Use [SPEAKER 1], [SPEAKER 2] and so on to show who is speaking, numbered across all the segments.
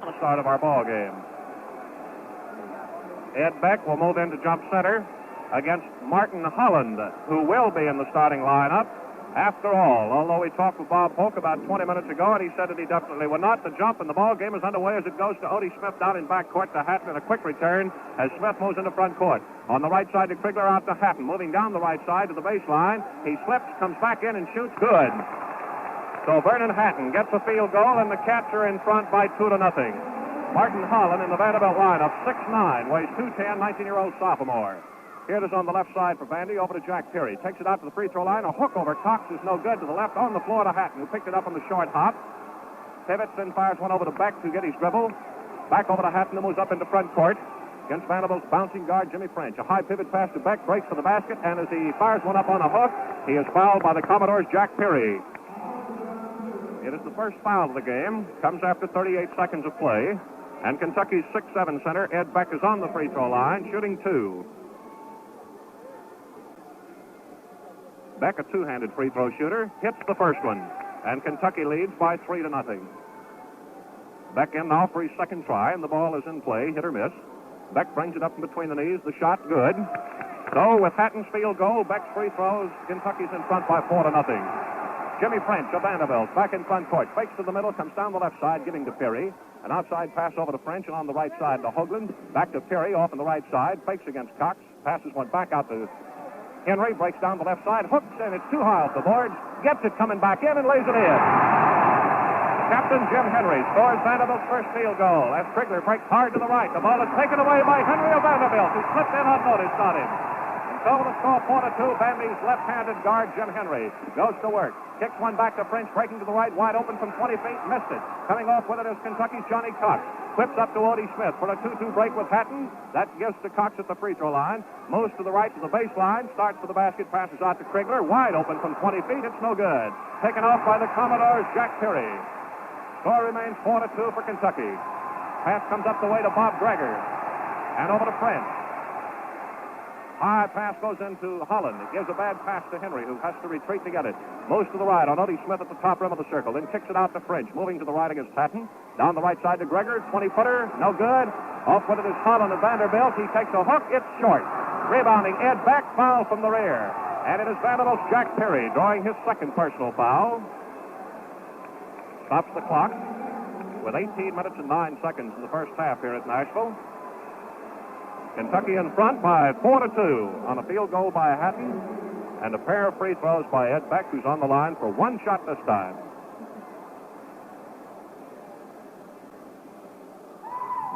[SPEAKER 1] The start of our ball game. Ed Beck will move into jump center against Martin Holland, who will be in the starting lineup. After all, although we talked with Bob Hoke about 20 minutes ago, and he said that he definitely would not. The jump and the ball game is underway as it goes to Odie Smith down in backcourt to Hatton, and a quick return as Smith moves into front court. On the right side to Krigler, out to Hatton. Moving down the right side to the baseline. He slips, comes back in, and shoots. Good. So Vernon Hatton gets a field goal, and the Cats are in front by 2-0. Martin Holland in the Vanderbilt lineup, 6'9", weighs 210, 19-year-old sophomore. Here it is on the left side for Vandy, over to Jack Perry. Takes it out to the free throw line. A hook over Cox is no good. To the left, on the floor to Hatton, who picked it up on the short hop. Pivots and fires one over to Beck to get his dribble. Back over to Hatton, who moves up into front court against Vanderbilt's bouncing guard, Jimmy French. A high pivot pass to Beck, breaks for the basket, and as he fires one up on a hook, he is fouled by the Commodores' Jack Perry. It is the first foul of the game. Comes after 38 seconds of play. And Kentucky's 6'7" center, Ed Beck, is on the free throw line, shooting 2. Beck, a two-handed free throw shooter, hits the first one. And Kentucky leads by 3-0. Beck in now for his second try, and the ball is in play, hit or miss. Beck brings it up in between the knees, the shot good. So with Hatton's field goal, Beck's free throws, Kentucky's in front by 4-0. Jimmy French of Vanderbilt back in front court. Fakes to the middle, comes down the left side, giving to Perry. An outside pass over to French, and on the right side to Hoagland. Back to Perry, off on the right side. Fakes against Cox. Passes one back out to Henry. Breaks down the left side. Hooks, and it's too high off the boards. Gets it coming back in and lays it in. Captain Jim Henry scores Vanderbilt's first field goal as Krigler breaks hard to the right. The ball is taken away by Henry of Vanderbilt, who slipped in unnoticed on him. So the score 4-2. Vandy's left-handed guard, Jim Henry, goes to work. Kicks one back to French, breaking to the right, wide open from 20 feet, missed it. Coming off with it is Kentucky's Johnny Cox. Flips up to Odie Smith for a 2-2 break with Hatton. That gives to Cox at the free throw line. Moves to the right to the baseline, starts for the basket, passes out to Krigler, wide open from 20 feet, it's no good. Taken off by the Commodores' Jack Perry. Score remains 4-2 for Kentucky. Pass comes up the way to Bob Greger. And over to French. High pass goes into Holland. It gives a bad pass to Henry, who has to retreat to get it. Moves to the right on Odie Smith at the top rim of the circle. Then kicks it out to French. Moving to the right against Hatton. Down the right side to Greger. 20-footer. No good. Off with it is Holland of Vanderbilt. He takes a hook. It's short. Rebounding Ed Beck. Foul from the rear. And it is Vanderbilt's Jack Perry drawing his second personal foul. Stops the clock with 18 minutes and 9 seconds in the first half here at Nashville. Kentucky in front by 4-2 on a field goal by Hatton and a pair of free throws by Ed Beck, who's on the line for one shot this time.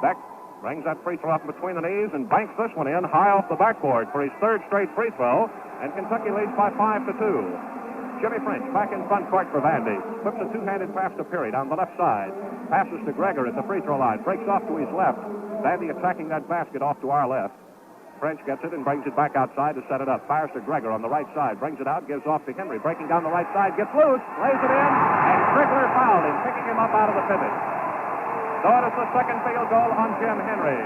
[SPEAKER 1] Beck brings that free throw up between the knees and banks this one in high off the backboard for his third straight free throw, and Kentucky leads by 5-2. Jimmy French back in front court for Vandy. Flips a two-handed pass to Perry down the left side. Passes to Greger at the free throw line. Breaks off to his left. Vandy attacking that basket off to our left. French gets it and brings it back outside to set it up. Fires to Greger on the right side. Brings it out, gives off to Henry. Breaking down the right side, gets loose, lays it in, and Krigler fouled him, picking him up out of the pivot. So it is the second field goal on Jim Henry.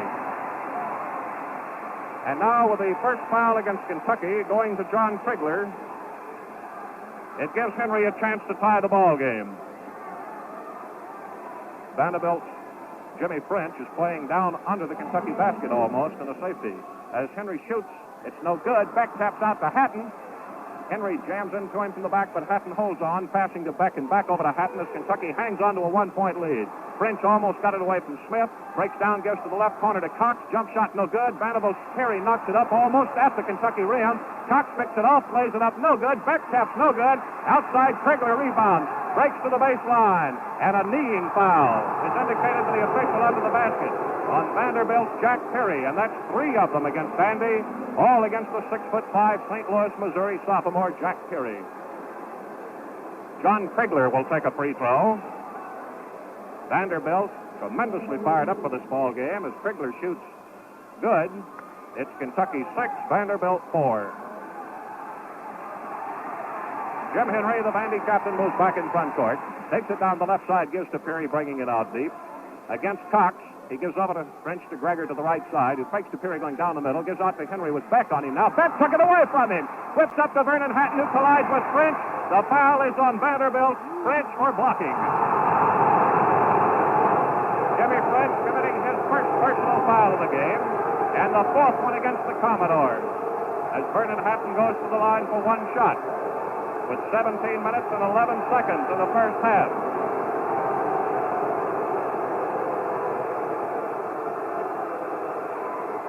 [SPEAKER 1] And now with the first foul against Kentucky going to John Krigler, it gives Henry a chance to tie the ball game. Vanderbilt's Jimmy French is playing down under the Kentucky basket almost in a safety. As Henry shoots, it's no good. Beck taps out to Hatton. Henry jams into him from the back, but Hatton holds on, passing to Beck and back over to Hatton as Kentucky hangs on to a one-point lead. French almost got it away from Smith. Breaks down, gives to the left corner to Cox. Jump shot no good. Vanderbilt's Perry knocks it up almost at the Kentucky rim. Cox picks it off, plays it up, no good. Beck taps, no good. Outside, Krigler rebounds. Breaks to the baseline, and a kneeing foul is indicated to the official under the basket on Vanderbilt's Jack Perry, and that's 3 of them against Vandy, all against the 6'5" St. Louis, Missouri sophomore Jack Perry. John Krigler will take a free throw. Vanderbilt tremendously fired up for this ball game as Krigler shoots good. It's Kentucky 6, Vanderbilt 4. Jim Henry, the Vandy captain, moves back in front court. Takes it down the left side, gives to Perry, bringing it out deep. Against Cox, he gives over to French to Greger to the right side, who fakes to Perry going down the middle, gives out to Henry with Beck on him now. Beck took it away from him. Whips up to Vernon Hatton, who collides with French. The foul is on Vanderbilt. French for blocking. Jimmy French and the fourth one against the Commodores, as Vernon Hatton goes to the line for one shot with 17 minutes and 11 seconds in the first half.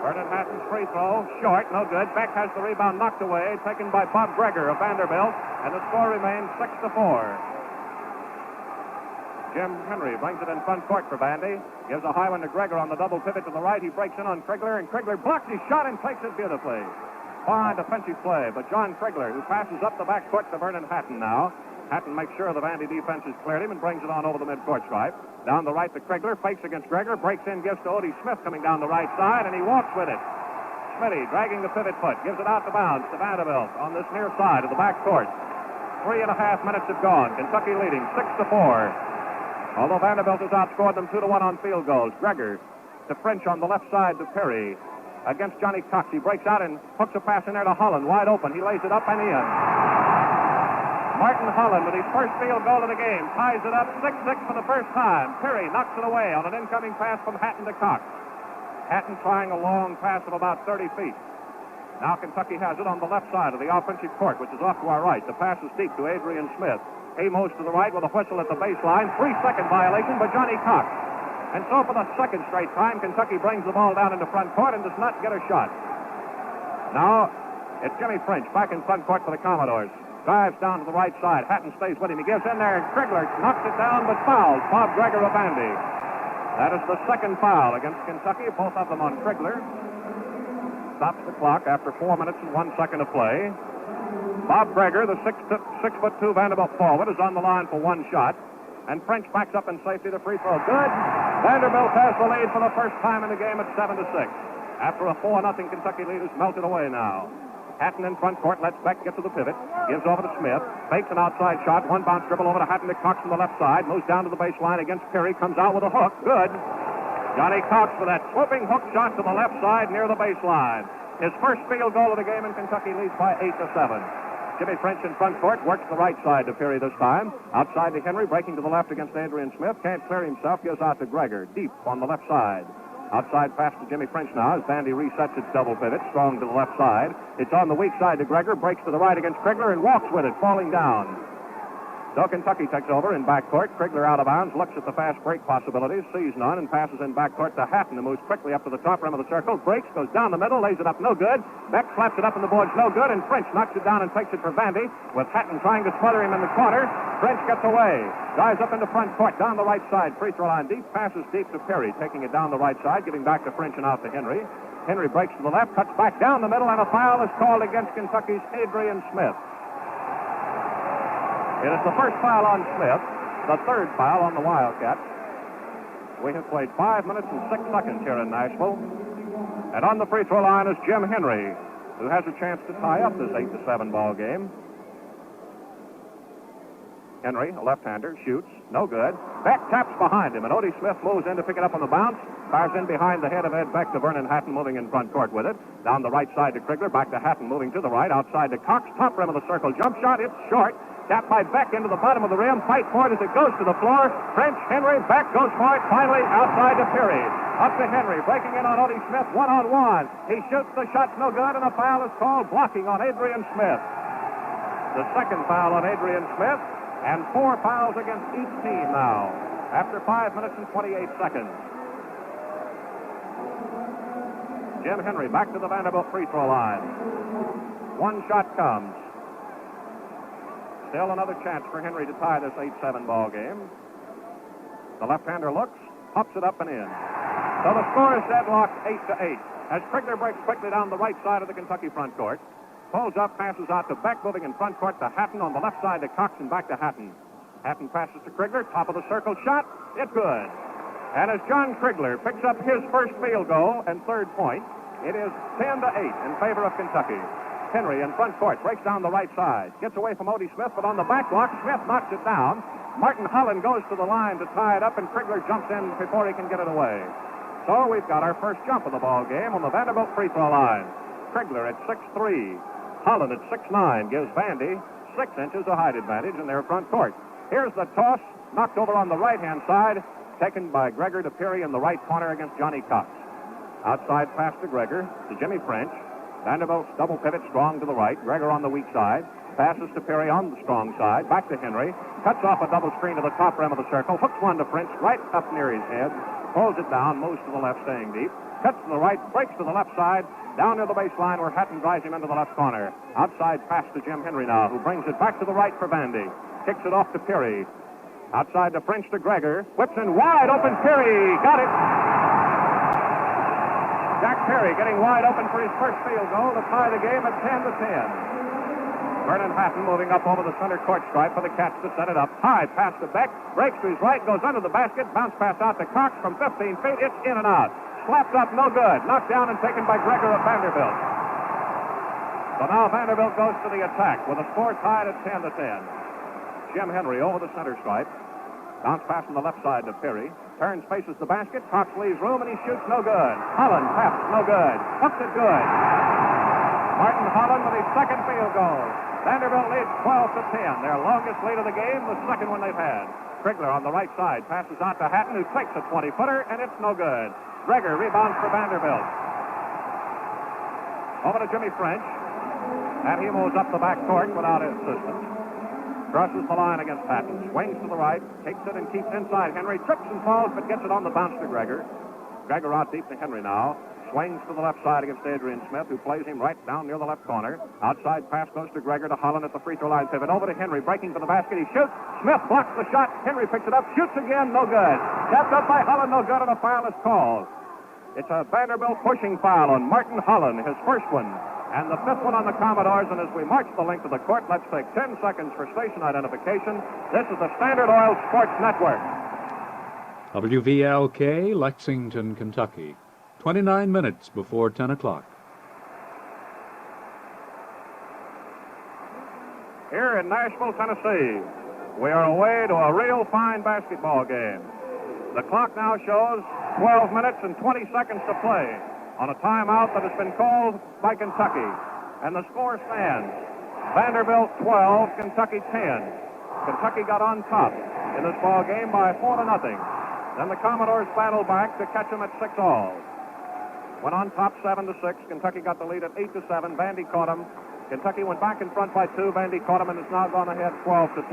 [SPEAKER 1] Vernon Hatton's free throw, short, no good. Beck has the rebound knocked away, taken by Bob Greger of Vanderbilt, and the score remains 6-4. Jim Henry brings it in front court for Vandy. Gives a high one to Greger on the double pivot to the right. He breaks in on Krigler, and Krigler blocks his shot and takes it beautifully. Fine defensive play, but John Krigler, who passes up the back court to Vernon Hatton now. Hatton makes sure the Vandy defense has cleared him and brings it on over the midcourt stripe. Down the right to Krigler, fakes against Greger, breaks in, gives to Odie Smith coming down the right side, and he walks with it. Smitty dragging the pivot foot, gives it out to bounds to Vanderbilt on this near side of the back court. 3.5 minutes have gone. Kentucky leading 6-4. Although Vanderbilt has outscored them 2-1 on field goals. Greger to French on the left side to Perry. Against Johnny Cox, he breaks out and hooks a pass in there to Holland, wide open. He lays it up and in. Martin Holland with his first field goal of the game ties it up 6-6 for the first time. Perry knocks it away on an incoming pass from Hatton to Cox. Hatton trying a long pass of about 30 feet. Now Kentucky has it on the left side of the offensive court, which is off to our right. The pass is deep to Adrian Smith. He moves to the right with a whistle at the baseline. 3-second violation by Johnny Cox. And so for the second straight time, Kentucky brings the ball down into front court and does not get a shot. Now it's Jimmy French back in front court for the Commodores. Drives down to the right side. Hatton stays with him. He gives in there, and Krigler knocks it down, but fouls Bob Greger of Vandy. That is the second foul against Kentucky, both of them on Krigler. Stops the clock after 4 minutes and 1 second of play. Bob Greger, the 6'2" Vanderbilt forward, is on the line for one shot. And French backs up in safety. The free throw good. Vanderbilt has the lead for the first time in the game at 7-6. After a 4-0 Kentucky lead is melted away now. Hatton in front court, lets Beck get to the pivot, gives over to Smith, fakes an outside shot, one bounce dribble over to Hatton to Cox on the left side, moves down to the baseline against Perry, comes out with a hook, good. Johnny Cox with that swooping hook shot to the left side near the baseline. His first field goal of the game, and Kentucky leads by 8-7. Jimmy French in front court, works the right side to Perry this time. Outside to Henry, breaking to the left against Adrian Smith, can't clear himself, gives out to Greger, deep on the left side. Outside pass to Jimmy French now as Vandy resets its double pivot, strong to the left side. It's on the weak side to Greger, breaks to the right against Krigler and walks with it, falling down. So Kentucky takes over in backcourt. Krigler out of bounds, looks at the fast break possibilities, sees none, and passes in backcourt to Hatton, who moves quickly up to the top rim of the circle, breaks, goes down the middle, lays it up, no good. Beck slaps it up in the boards, no good, and French knocks it down and takes it for Vandy, with Hatton trying to smother him in the corner. French gets away, drives up into front court, down the right side, free throw line deep, passes deep to Perry, taking it down the right side, giving back to French and out to Henry. Henry breaks to the left, cuts back down the middle, and a foul is called against Kentucky's Adrian Smith. It is the first foul on Smith, the third foul on the Wildcats. We have played 5 minutes and 6 seconds here in Nashville. And on the free throw line is Jim Henry, who has a chance to tie up this 8-7 ball game. Henry, a left-hander, shoots, no good. Beck taps behind him, and Odie Smith moves in to pick it up on the bounce. Fires in behind the head of Ed Beck to Vernon Hatton, moving in front court with it. Down the right side to Krigler, back to Hatton, moving to the right. Outside to Cox, top rim of the circle. Jump shot, it's short. Tapped by Beck into the bottom of the rim. Fight for it as it goes to the floor. French, Henry, Beck goes for it. Finally, outside to Perry. Up to Henry, breaking in on Odie Smith, one-on-one. He shoots, the shot's no good, and a foul is called, blocking on Adrian Smith. The second foul on Adrian Smith, and 4 fouls against each team now, after 5 minutes and 28 seconds. Jim Henry back to the Vanderbilt free throw line. One shot comes. Still another chance for Henry to tie this 8-7 ball game. The left-hander looks, pops it up and in. So the score is deadlocked 8-8. As Krigler breaks quickly down the right side of the Kentucky front court. Pulls up, passes out to Beck, moving in front court to Hatton, on the left side to Cox, and back to Hatton. Hatton passes to Krigler, top of the circle shot, it's good. And as John Krigler picks up his first field goal and third point, it is 10-8 in favor of Kentucky. Henry in front court, breaks down the right side, gets away from Odie Smith, but on the back block, Smith knocks it down. Martin Holland goes to the line to tie it up, and Krigler jumps in before he can get it away. So we've got our first jump of the ball game on the Vanderbilt free throw line. Krigler at 6'3". Holland at 6'9", gives Vandy 6 inches of height advantage in their front court. Here's the toss, knocked over on the right-hand side, taken by Greger to Perry in the right corner against Johnny Cox. Outside pass to Gregor, to Jimmy French. Vanderbilt's double pivot strong to the right. Gregor on the weak side. Passes to Perry on the strong side. Back to Henry. Cuts off a double screen to the top rim of the circle. Hooks one to French right up near his head. Pulls it down, moves to the left, staying deep. Cuts to the right, breaks to the left side. Down near the baseline where Hatton drives him into the left corner. Outside pass to Jim Henry now, who brings it back to the right for Vandy. Kicks it off to Perry. Outside to French to Gregor. Whips in wide open. Perry got it. Jack Perry getting wide open for his first field goal to tie the game at 10-10. Vernon Hatton moving up over the center court stripe for the Cats to set it up. High pass to Beck. Breaks to his right, goes under the basket. Bounce pass out to Cox from 15 feet. It's in and out. Slapped up, no good. Knocked down and taken by Gregor of Vanderbilt. So now Vanderbilt goes to the attack with a score tied at 10-10. Jim Henry over the center stripe. Bounce pass from the left side to Perry. Turns, faces the basket. Cox leaves room, and he shoots no good. Holland taps, no good. Hooks it good. Martin Holland with his second field goal. Vanderbilt leads 12-10. Their longest lead of the game, the second one they've had. Krigler on the right side passes out to Hatton, who takes a 20-footer, and it's no good. Gregor rebounds for Vanderbilt. Over to Jimmy French. And he moves up the back court without assistance. Crosses the line against Hatton. Swings to the right. Takes it and keeps inside Henry. Trips and falls, but gets it on the bounce to Gregor. Gregor out deep to Henry now. Swings to the left side against Adrian Smith, who plays him right down near the left corner. Outside pass goes to Gregor to Holland at the free throw line pivot. Over to Henry, breaking for the basket. He shoots. Smith blocks the shot. Henry picks it up. Shoots again. No good. Tapped up by Holland. No good, and a foul is called. It's a Vanderbilt pushing foul on Martin Holland, his first one. And the fifth one on the Commodores, and as we march the length of the court, let's take 10 seconds for station identification. This is the Standard Oil Sports Network.
[SPEAKER 2] WVLK, Lexington, Kentucky. 29 minutes before 10 o'clock.
[SPEAKER 1] Here in Nashville, Tennessee, we are away to a real fine basketball game. The clock now shows 12 minutes and 20 seconds to play on a timeout that has been called by Kentucky. And the score stands. Vanderbilt 12, Kentucky 10. Kentucky got on top in this ball game by 4-0. Then the Commodores battled back to catch them at 6-all. Went on top 7-6. Kentucky got the lead at 8-7. Vandy caught them. Kentucky went back in front by 2. Vandy caught them and has now gone ahead 12-10.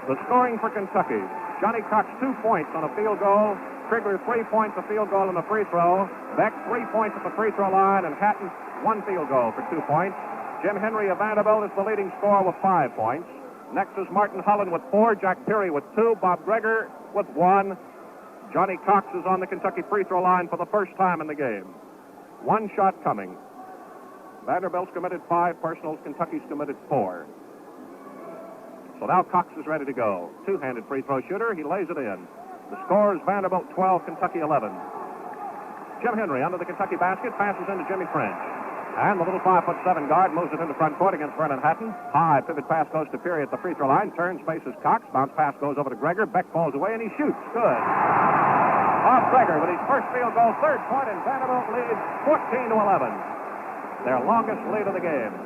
[SPEAKER 1] The scoring for Kentucky. Johnny Cox 2 points on a field goal. Krigler 3 points, a field goal, and a free throw. Beck 3 points at the free throw line, and Hatton 1 field goal for 2 points. Jim Henry of Vanderbilt is the leading scorer with 5 points. Next is Martin Holland with 4, Jack Perry with 2, Bob Gregor with 1. Johnny Cox is on the Kentucky free throw line for the first time in the game. 1 shot coming. Vanderbilt's committed 5 personals, Kentucky's committed 4. So now Cox is ready to go. Two-handed free throw shooter, he lays it in. The score is Vanderbilt 12, Kentucky 11. Jim Henry under the Kentucky basket, passes into Jimmy French. And the little 5'7" guard moves it into front court against Vernon Hatton. High pivot pass goes to Perry at the free throw line. Turns, faces Cox. Bounce pass goes over to Gregor. Beck falls away and he shoots. Good. Bob Gregor with his first field goal, 3rd point, and Vanderbilt leads 14-11. Their longest lead of the game.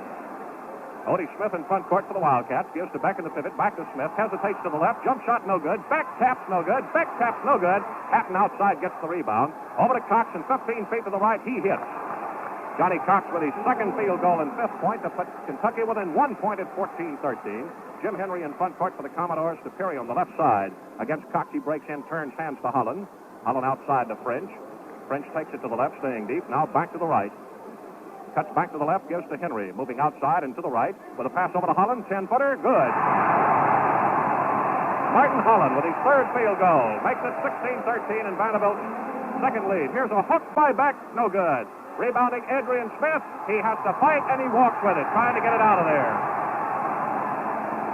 [SPEAKER 1] Odie Smith in front court for the Wildcats. Gives to Beck in the pivot. Back to Smith. Hesitates to the left. Jump shot no good. Beck taps no good. Beck taps no good. Hatton outside gets the rebound. Over to Cox and 15 feet to the right. He hits. Johnny Cox with his second field goal and 5th point to put Kentucky within 1 point at 14-13. Jim Henry in front court for the Commodores to Perry on the left side. Against Cox, he breaks in, turns hands to Holland. Holland outside to French. French takes it to the left, staying deep. Now back to the right. Cuts back to the left, gives to Henry. Moving outside and to the right. With a pass over to Holland. 10-footer. Good. Martin Holland with his 3rd field goal. Makes it 16-13 and Vanderbilt's second lead. Here's a hook by Beck. No good. Rebounding Adrian Smith. He has to fight and he walks with it, trying to get it out of there.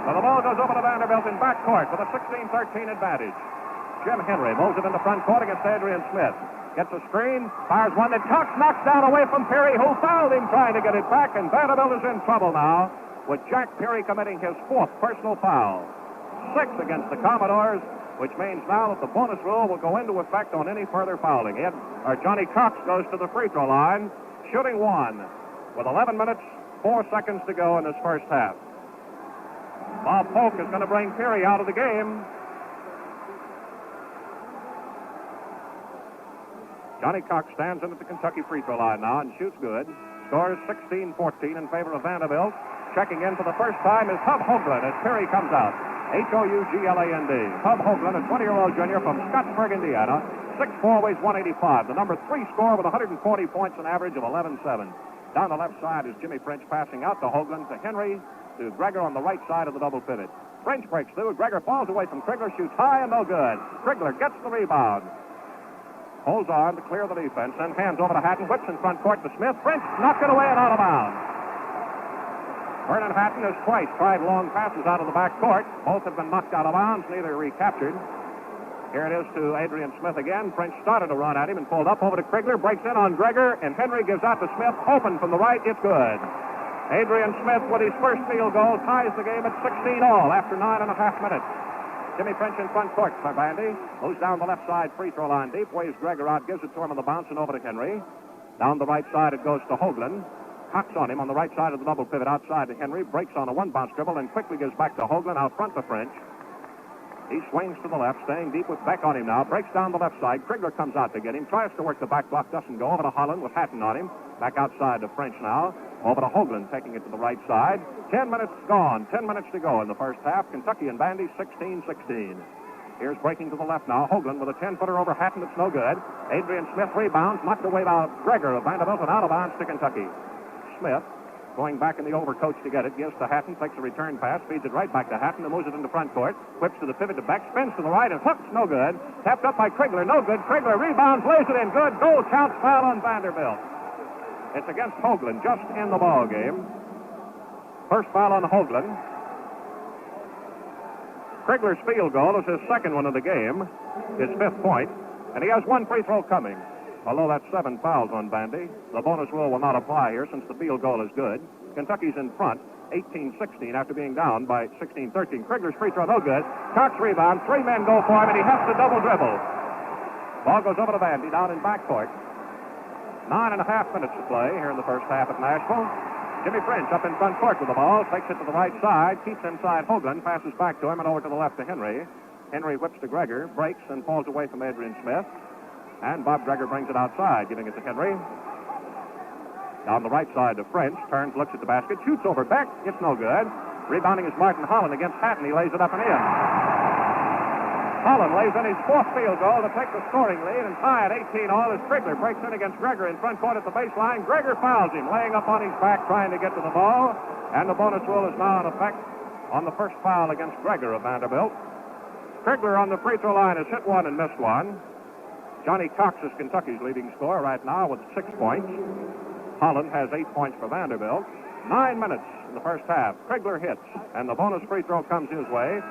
[SPEAKER 1] So the ball goes over to Vanderbilt in backcourt with a 16-13 advantage. Jim Henry moves it into front court against Adrian Smith. Gets a screen, fires one that Cox knocks down away from Perry, who fouled him trying to get it back, and Vanderbilt is in trouble now with Jack Perry committing his 4th personal foul. 6 against the Commodores, which means now that the bonus rule will go into effect on any further fouling. Johnny Cox goes to the free throw line, shooting 1 with 11 minutes, 4 seconds to go in this first half. Bob Polk is going to bring Perry out of the game. Johnny Cox stands in at the Kentucky free throw line now and shoots good. Scores 16-14 in favor of Vanderbilt. Checking in for the first time is Hub Hoagland as Perry comes out. Hougland. Hub Hoagland, a 20-year-old junior from Scottsburg, Indiana. 6'4", weighs 185. The number 3 scorer with 140 points, an average of 11-7. Down the left side is Jimmy French passing out to Hoagland, to Henry, to Greger on the right side of the double pivot. French breaks through. Greger falls away from Krigler, shoots high and no good. Krigler gets the rebound. Holds on to clear the defense, then hands over to Hatton, whips in front court to Smith. French knocked it away and out of bounds. Vernon Hatton has twice tried long passes out of the back court. Both have been knocked out of bounds, neither recaptured. Here it is to Adrian Smith again. French started to run at him and pulled up over to Krigler, breaks in on Greger, and Henry gives out to Smith. Open from the right, it's good. Adrian Smith with his first field goal ties the game at 16-all after 9.5 minutes. Jimmy French in front court for Vandy. Moves down the left side, free throw line deep. Waves Greger out, gives it to him on the bounce and over to Henry. Down the right side it goes to Hoagland. Cox on him on the right side of the double pivot outside to Henry. Breaks on a one-bounce dribble and quickly gives back to Hoagland out front to French. He swings to the left, staying deep with Beck on him now. Breaks down the left side. Krigler comes out to get him. Tries to work the back block, doesn't go. Over to Holland with Hatton on him. Back outside to French now. Over to Hoagland, taking it to the right side. 10 minutes gone. 10 minutes to go in the first half. Kentucky and Vandy 16-16. Here's breaking to the left now. Hoagland with a 10-footer over Hatton. It's no good. Adrian Smith rebounds. Knocked away by Greger of Vanderbilt and out of bounds to Kentucky. Smith going back in the overcoach to get it. Gives to Hatton. Takes a return pass. Feeds it right back to Hatton and moves it into front court. Whips to the pivot to Beck. Spins to the right and hooks. No good. Tapped up by Krigler. No good. Krigler rebounds. Lays it in. Good. Goal. Counts. Foul on Vanderbilt. It's against Hoagland. Just in the ball game. First foul on Hoagland. Krigler's field goal is his second one of the game, his 5th point, and he has one free throw coming. Although that's 7 fouls on Vandy, the bonus rule will not apply here since the field goal is good. Kentucky's in front, 18-16 after being down by 16-13. Krigler's free throw no good. Cox rebound, 3 men go for him, and he has to double dribble. Ball goes over to Vandy down in backcourt. 9.5 minutes to play here in the first half at Nashville. Jimmy French up in front court with the ball, takes it to the right side, keeps inside Hoagland, passes back to him and over to the left to Henry. Henry whips to Greger, breaks and falls away from Adrian Smith. And Bob Greger brings it outside, giving it to Henry. Down the right side to French, turns, looks at the basket, shoots over Beck, it's no good. Rebounding is Martin Holland against Hatton, he lays it up and in. Holland lays in his 4th field goal to take the scoring lead and tie at 18-all as Krigler breaks in against Greger in front court at the baseline. Greger fouls him, laying up on his back trying to get to the ball. And the bonus rule is now in effect on the first foul against Greger of Vanderbilt. Krigler on the free throw line has hit one and missed one. Johnny Cox is Kentucky's leading scorer right now with 6 points. Holland has 8 points for Vanderbilt. 9 minutes in the first half. Krigler hits, and the bonus free throw comes his way.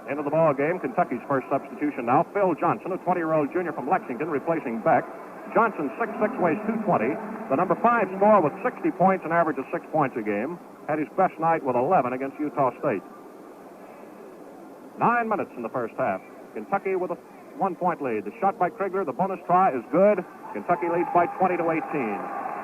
[SPEAKER 1] Into the ball game, Kentucky's first substitution now. Phil Johnson, a 20-year-old junior from Lexington, replacing Beck. Johnson, 6'6", weighs 220. The number 5 scorer with 60 points, an average of 6 points a game. Had his best night with 11 against Utah State. 9 minutes in the first half. Kentucky with a 1-point lead. The shot by Krigler, the bonus try is good. Kentucky leads by 20-18.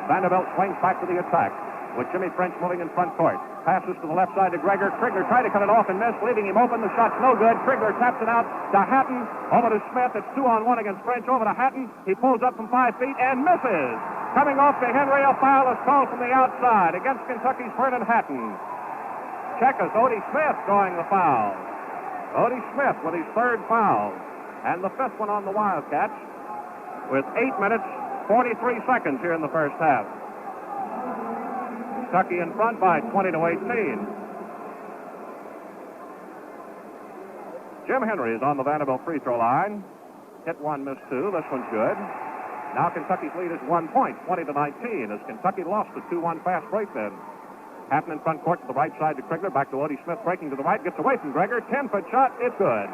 [SPEAKER 1] Vanderbilt swings back to the attack with Jimmy French moving in front court. Passes to the left side to Greger. Krigler tried to cut it off and missed, leaving him open. The shot's no good. Krigler taps it out to Hatton. Over to Smith. It's 2-on-1 against French. Over to Hatton. He pulls up from 5 feet and misses. Coming off to Henry, a foul is called from the outside against Kentucky's Vernon Hatton. Check us. Odie Smith drawing the foul. Odie Smith with his 3rd foul. And the 5th one on the Wildcats with 8 minutes, 43 seconds here in the first half. Kentucky in front by 20-18. Jim Henry is on the Vanderbilt free throw line. Hit 1, missed 2. This one's good. Now Kentucky's lead is 1 point, 20-19, as Kentucky lost the 2-1 fast break then. Hatton in front court to the right side to Krigler. Back to Odie Smith, breaking to the right. Gets away from Greger. 10-foot shot. It's good.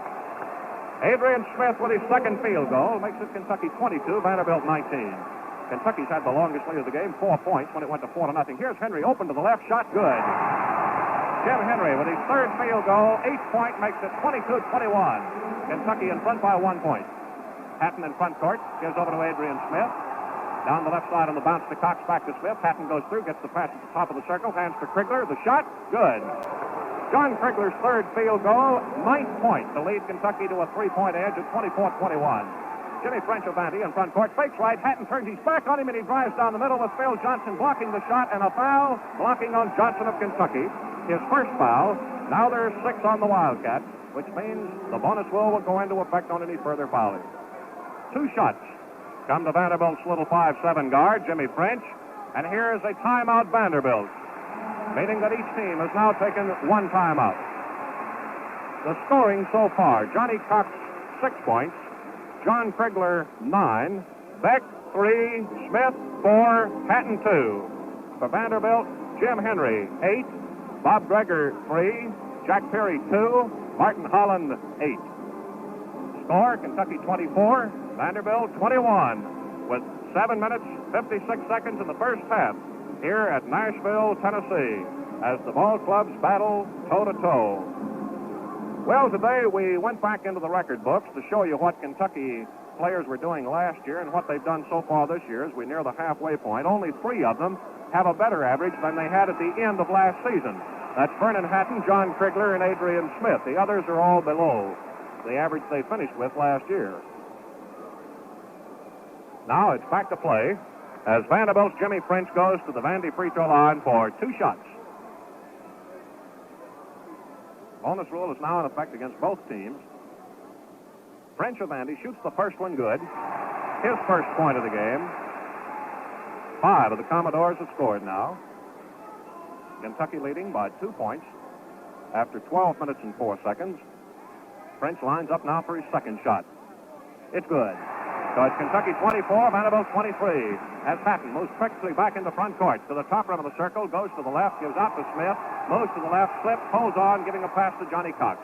[SPEAKER 1] Adrian Smith with his 2nd field goal makes it Kentucky 22, Vanderbilt 19. Kentucky's had the longest lead of the game, 4 points when it went to 4-0. Here's Henry open to the left, shot good. Jim Henry with his 3rd field goal, 8-point, makes it 22-21. Kentucky in front by 1 point. Hatton in front court, gives over to Adrian Smith. Down the left side on the bounce to Cox, back to Smith. Hatton goes through, gets the pass at the top of the circle, hands to Krigler. The shot, good. John Krigler's third field goal, 9th point to lead Kentucky to a 3-point edge at 24-21. Jimmy French of Vandy in front court, fakes right, Hatton turns his back on him, and he drives down the middle with Phil Johnson blocking the shot, and a foul blocking on Johnson of Kentucky. His first foul. Now there's 6 on the Wildcats, which means the bonus rule will go into effect on any further fouling. 2 shots come to Vanderbilt's little 5'7" guard, Jimmy French, and here is a timeout Vanderbilt, meaning that each team has now taken 1 timeout. The scoring so far, Johnny Cox 6 points, John Krigler 9, Beck 3, Smith 4, Hatton 2. For Vanderbilt, Jim Henry 8, Bob Greger 3, Jack Perry 2, Martin Holland 8. Score, Kentucky 24, Vanderbilt 21, with 7 minutes, 56 seconds in the first half here at Nashville, Tennessee, as the ball clubs battle toe-to-toe. Well, today we went back into the record books to show you what Kentucky players were doing last year and what they've done so far this year as we near the halfway point. Only 3 of them have a better average than they had at the end of last season. That's Vernon Hatton, John Krigler, and Adrian Smith. The others are all below the average they finished with last year. Now it's back to play as Vanderbilt's Jimmy French goes to the Vandy free throw line for 2 shots. Bonus rule is now in effect against both teams. French of Vandy shoots the first one good. His first point of the game. 5 of the Commodores have scored now. Kentucky leading by 2 points after 12 minutes and 4 seconds. French lines up now for his second shot. It's good. So it's Kentucky 24, Vanderbilt 23. As Hatton moves quickly back into front court to the top rim of the circle, goes to the left, gives out to Smith, moves to the left, slips, holds on, giving a pass to Johnny Cox.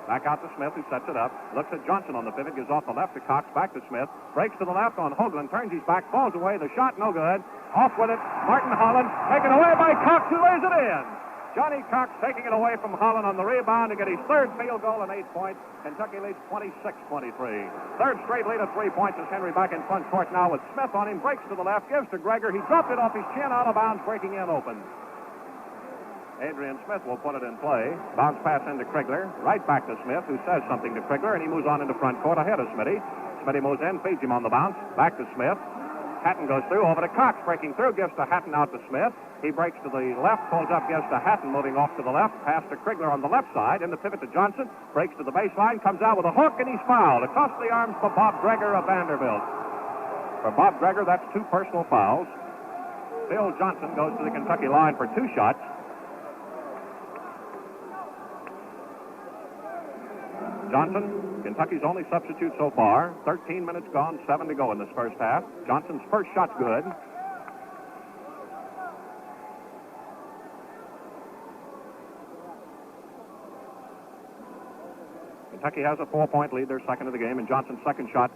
[SPEAKER 1] Back out to Smith, who sets it up, looks at Johnson on the pivot, gives off the left to Cox, back to Smith, breaks to the left on Hoagland, turns his back, falls away, the shot no good. Off with it, Martin Holland, taken away by Cox, who lays it in. Johnny Cox taking it away from Holland on the rebound to get his third field goal and 8 points. Kentucky leads 26-23. Third straight lead of 3 points as Henry back in front court now with Smith on him. Breaks to the left, gives to Greger. He dropped it off his chin, out of bounds, breaking in open. Adrian Smith will put it in play. Bounce pass into Krigler. Right back to Smith, who says something to Krigler, and he moves on into front court ahead of Smitty. Smitty moves in, feeds him on the bounce. Back to Smith. Hatton goes through, over to Cox, breaking through, gives to Hatton out to Smith. He breaks to the left, pulls up, gives to Hatton, moving off to the left. Pass to Krigler on the left side, in the pivot to Johnson. Breaks to the baseline, comes out with a hook, and he's fouled. Across the arms for Bob Greger of Vanderbilt. For Bob Greger, that's 2 personal fouls. Phil Johnson goes to the Kentucky line for 2 shots. Johnson, Kentucky's only substitute so far. 13 minutes gone, 7 to go in this first half. Johnson's first shot's good. Kentucky has a 4-point lead, their second of the game, and Johnson's second shot,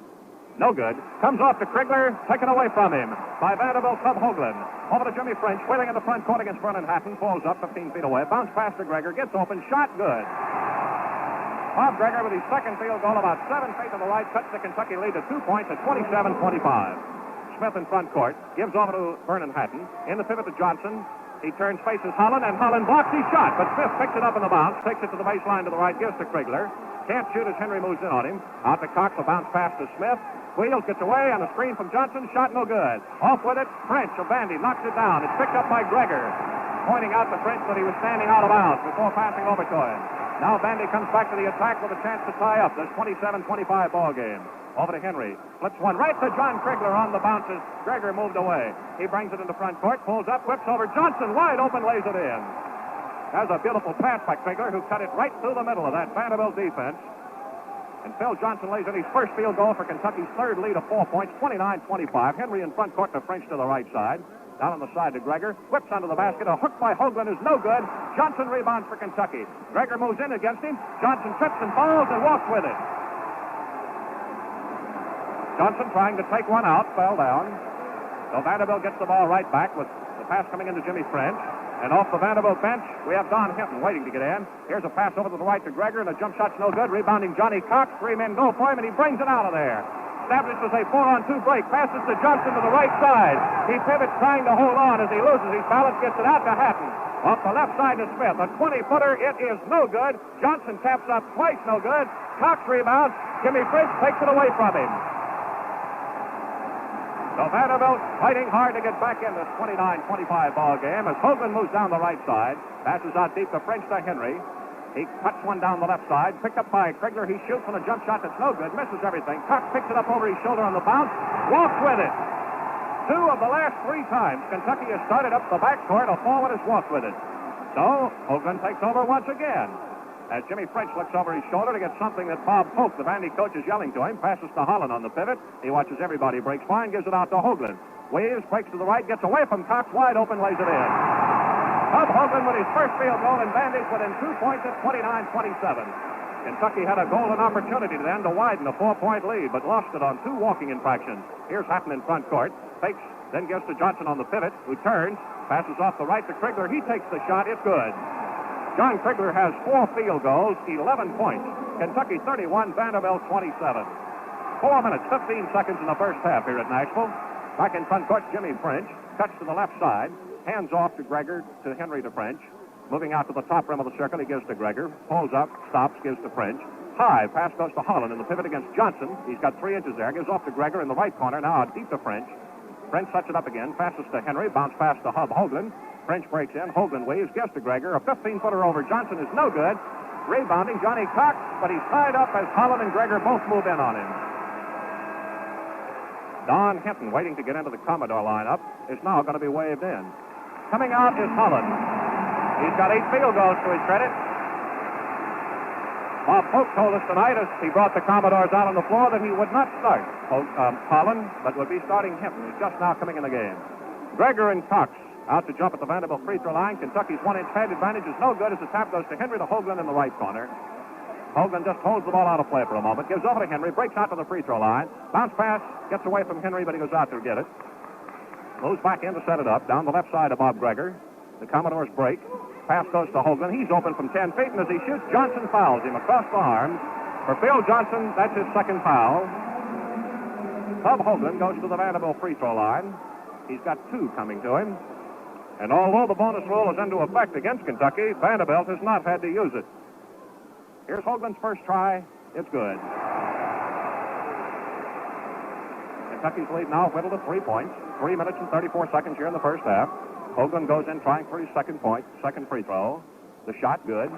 [SPEAKER 1] no good. Comes off to Krigler, taken away from him by Vanderbilt sub Hoagland. Over to Jimmy French, wheeling in the front court against Vernon Hatton, falls up 15 feet away, bounce pass to Greger, gets open, shot good. Bob Greger with his second field goal about 7 feet to the right, cuts the Kentucky lead to 2 points at 27-25. Smith in front court, gives over to Vernon Hatton. In the pivot to Johnson. He turns, faces Holland, and Holland blocks his shot, but Smith picks it up in the bounce, takes it to the baseline to the right, gives to Krigler. Can't shoot as Henry moves in on him. Out to Cox, a bounce pass to Smith. Wheels, gets away on a screen from Johnson. Shot no good. Off with it. French of Vandy knocks it down. It's picked up by Greger, pointing out to French that he was standing out of bounds before passing over to him. Now Vandy comes back to the attack with a chance to tie up this 27-25 ball game. Over to Henry. Flips one right to John Krigler on the bounces. Greger moved away. He brings it into front court, pulls up, whips over Johnson, wide open, lays it in. That's a beautiful pass by Krigler, who cut it right through the middle of that Vanderbilt defense. And Phil Johnson lays in his first field goal for Kentucky's third lead of 4 points, 29-25. Henry in front court to French to the right side. Down on the side to Greger. Whips under the basket. A hook by Hoagland is no good. Johnson rebounds for Kentucky. Greger moves in against him. Johnson trips and falls and walks with it. Johnson trying to take one out. Fell down. So Vanderbilt gets the ball right back with the pass coming into Jimmy French. And off the Vanderbilt bench, we have Don Hinton waiting to get in. Here's a pass over to the right to Greger, and the jump shot's no good. Rebounding Johnny Cox. 3 men go for him, and he brings it out of there. Establishes a 4-on-2 break. Passes to Johnson to the right side. He pivots trying to hold on as he loses his balance. Gets it out to Hatton. Off the left side to Smith. A 20-footer. It is no good. Johnson taps up twice. No good. Cox rebounds. Jimmy French takes it away from him. So Vanderbilt fighting hard to get back in this 29-25 ball game as Hoagland moves down the right side. Passes out deep to French to Henry. He cuts one down the left side. Picked up by Krigler. He shoots on a jump shot that's no good. Misses everything. Cox picks it up over his shoulder on the bounce. Walks with it. 2 of the last 3 times Kentucky has started up the backcourt, a forward has walked with it. So Hoagland takes over once again. As Jimmy French looks over his shoulder to get something that Bob Polk, the Vandy coach, is yelling to him, passes to Holland on the pivot. He watches everybody break fine, gives it out to Hoagland. Waves, breaks to the right, gets away from Cox, wide open, lays it in. Bob Hoagland with his first field goal, and Vandy's within 2 points at 29-27. Kentucky had a golden opportunity then to widen a 4-point lead, but lost it on 2 walking infractions. Here's Hatton in front court, fakes, then gives to Johnson on the pivot, who turns, passes off the right to Krigler. He takes the shot, it's good. John Krigler has 4 field goals, 11 points. Kentucky 31, Vanderbilt 27. 4 minutes, 15 seconds in the first half here at Nashville. Back in front court, Jimmy French cuts to the left side, hands off to Gregor, to Henry to French. Moving out to the top rim of the circle, he gives to Gregor. Pulls up, stops, gives to French. High pass goes to Holland in the pivot against Johnson. He's got 3 inches there. Gives off to Gregor in the right corner. Now out deep to French. French sets it up again. Passes to Henry. Bounce pass to Hub Hoagland. French breaks in. Hoagland waves. Gives to Gregor. A 15-footer over Johnson is no good. Rebounding Johnny Cox, but he's tied up as Holland and Gregor both move in on him. Don Hinton, waiting to get into the Commodore lineup, is now going to be waved in. Coming out is Holland. He's got 8 field goals to his credit. Bob Polk told us tonight as he brought the Commodores out on the floor that he would not start Holland, but would be starting Hinton, who's just now coming in the game. Gregor and Cox out to jump at the Vanderbilt free throw line. Kentucky's 1-inch pad advantage is no good as the tap goes to Henry to Hoagland in the right corner. Hoagland just holds the ball out of play for a moment, gives over to Henry, breaks out to the free throw line. Bounce pass, gets away from Henry, but he goes out to get it. Moves back in to set it up, down the left side of Bob Gregor. The Commodores break. Pass goes to Hoagland. He's open from 10 feet, and as he shoots, Johnson fouls him across the arms. For Phil Johnson, that's his second foul. Bob Hoagland goes to the Vanderbilt free throw line. He's got 2 coming to him. And although the bonus rule is into effect against Kentucky, Vanderbilt has not had to use it. Here's Hoagland's first try. It's good. Kentucky's lead now whittled to 3 points. 3 minutes and 34 seconds here in the first half. Hoagland goes in trying for his second point, second free throw. The shot good.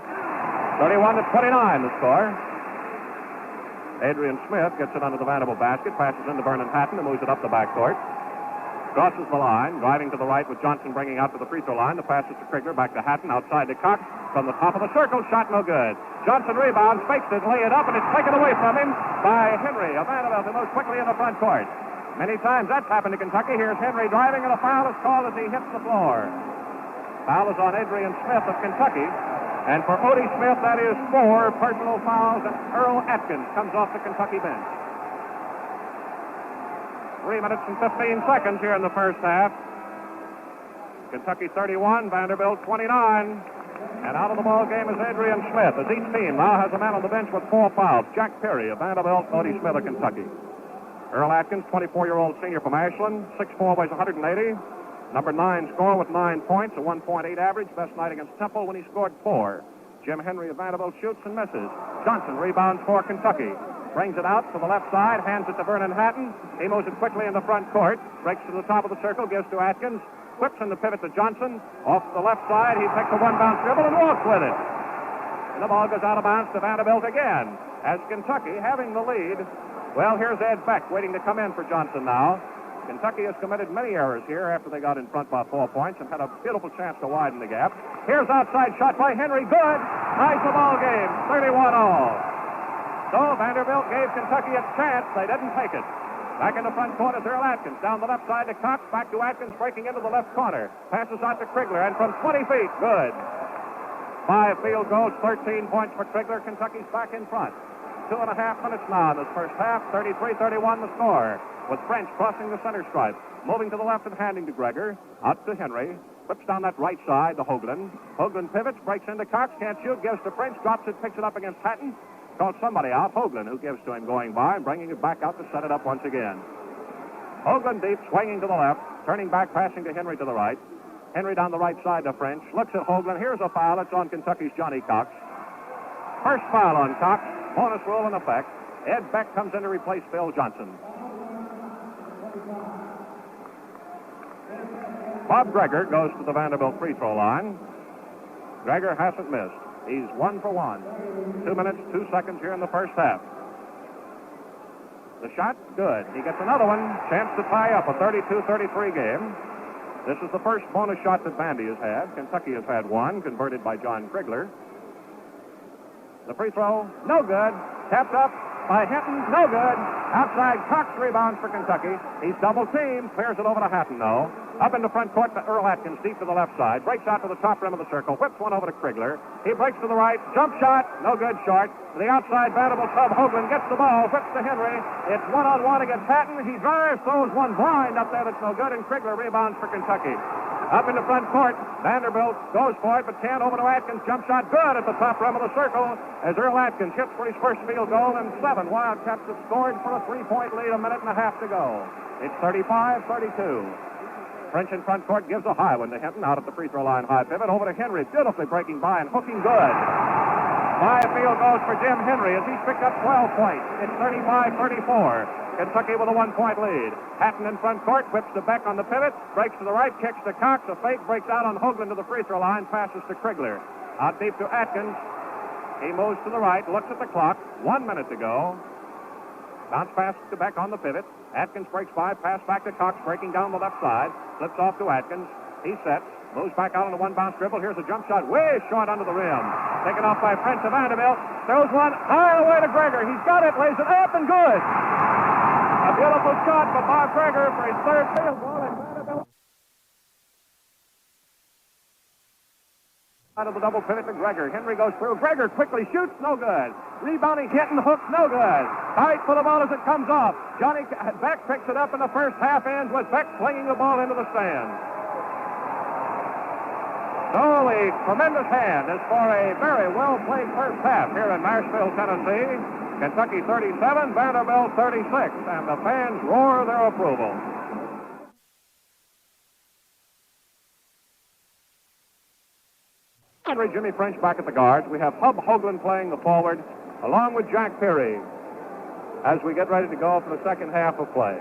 [SPEAKER 1] 31-29 the score. Adrian Smith gets it under the Vanderbilt basket, passes into Vernon Hatton, and moves it up the backcourt. Crosses the line, driving to the right with Johnson bringing out to the free throw line. The pass is to Krigler, back to Hatton, outside to Cox. From the top of the circle, shot no good. Johnson rebounds, fakes it, lay it up, and it's taken away from him by Henry of Vanderbilt, who moves quickly in the front court. Many times that's happened to Kentucky. Here's Henry driving, and a foul is called as he hits the floor. Foul is on Adrian Smith of Kentucky. And for Odie Smith, that is 4 personal fouls, and Earl Atkins comes off the Kentucky bench. 3 minutes and 15 seconds here in the first half. Kentucky 31, Vanderbilt 29. And out of the ball game is Adrian Smith, as each team now has a man on the bench with 4 fouls. Jack Perry of Vanderbilt, Odie Smith of Kentucky. Earl Atkins, 24-year-old senior from Ashland, 6'4", weighs 180. Number 9 scorer with 9 points, a 1.8 average. Best night against Temple when he scored 4. Jim Henry of Vanderbilt shoots and misses. Johnson rebounds for Kentucky. Brings it out to the left side, hands it to Vernon Hatton. He moves it quickly in the front court. Breaks to the top of the circle, gives to Atkins. Whips in the pivot to Johnson. Off the left side, he takes a 1-bounce dribble and walks with it. And the ball goes out of bounds to Vanderbilt again. As Kentucky having the lead. Well, here's Ed Beck waiting to come in for Johnson now. Kentucky has committed many errors here after they got in front by 4 points and had a beautiful chance to widen the gap. Here's outside shot by Henry. Good. Ties the ball game. 31-all. So Vanderbilt gave Kentucky a chance. They didn't take it. Back in the front court is Earl Atkins. Down the left side to Cox. Back to Atkins, breaking into the left corner. Passes out to Krigler, and from 20 feet, good. 5 field goals, 13 points for Krigler. Kentucky's back in front. 2.5 minutes now in this first half. 33-31 the score. With French crossing the center stripe. Moving to the left and handing to Gregor. Out to Henry. Whips down that right side to Hoagland. Hoagland pivots, breaks into Cox. Can't shoot, gives to French. Drops it, picks it up against Hatton. Calls somebody out. Hoagland, who gives to him going by and bringing it back out to set it up once again. Hoagland deep, swinging to the left. Turning back, passing to Henry to the right. Henry down the right side to French. Looks at Hoagland. Here's a foul. It's on Kentucky's Johnny Cox. First foul on Cox. Bonus rule in effect. Ed Beck comes in to replace Phil Johnson. Bob Gregor goes to the Vanderbilt free throw line. Gregor hasn't missed. He's 1 for 1. 2 minutes, 2 seconds here in the first half. The shot, good. He gets another one. Chance to tie up a 32-33 game. This is the first bonus shot that Vandy has had. Kentucky has had one, converted by John Krigler. The free throw, no good. Tapped up by Hinton, no good. Outside, Cox rebounds for Kentucky. He's double teamed, clears it over to Hatton, though. Up into front court to Earl Atkins, deep to the left side. Breaks out to the top rim of the circle, whips one over to Krigler. He breaks to the right, jump shot, no good, short. To the outside, Vanderbilt sub, Hoagland gets the ball, whips to Henry. It's one-on-one against Hatton. He drives, throws one blind up there that's no good, and Krigler rebounds for Kentucky. Up into front court, Vanderbilt goes for it, but can't. Over to Atkins. Jump shot good at the top rim of the circle as Earl Atkins hits for his first field goal, and 7 Wildcats have scored for a 3-point lead, a minute and a half to go. It's 35-32. French in front court gives a high one to Hinton out at the free throw line. High pivot over to Henry, beautifully breaking by and hooking good. 5 field goals for Jim Henry as he's picked up 12 points. It's 35-34. Kentucky with a 1-point lead. Hatton in front court, whips to Beck on the pivot, breaks to the right, kicks to Cox, a fake, breaks out on Hoagland to the free throw line, passes to Krigler. Out deep to Atkins. He moves to the right, looks at the clock, 1 minute to go. Bounce pass to Beck on the pivot. Atkins breaks by, pass back to Cox, breaking down the left side, flips off to Atkins. He sets, moves back out on a one-bounce dribble. Here's a jump shot way short under the rim. Taken off by French of Vanderbilt. Throws one high away to Gregor. He's got it, lays it up and good. A beautiful shot by Bob Gregor for his third field goal, and Vanderbilt out of the double pivot to Gregor. Henry goes through. Gregor quickly shoots, no good. Rebounding, Hinton, hooks, no good. Tight for the ball as it comes off. Johnny Beck picks it up in the first half, ends with Beck flinging the ball into the stands. So a tremendous hand is for a very well-played first half here in Nashville, Tennessee. Kentucky 37, Vanderbilt 36, and the fans roar their approval. Henry, Jimmy French back at the guards. We have Hub Hoagland playing the forward, along with Jack Peary, as we get ready to go for the second half of play.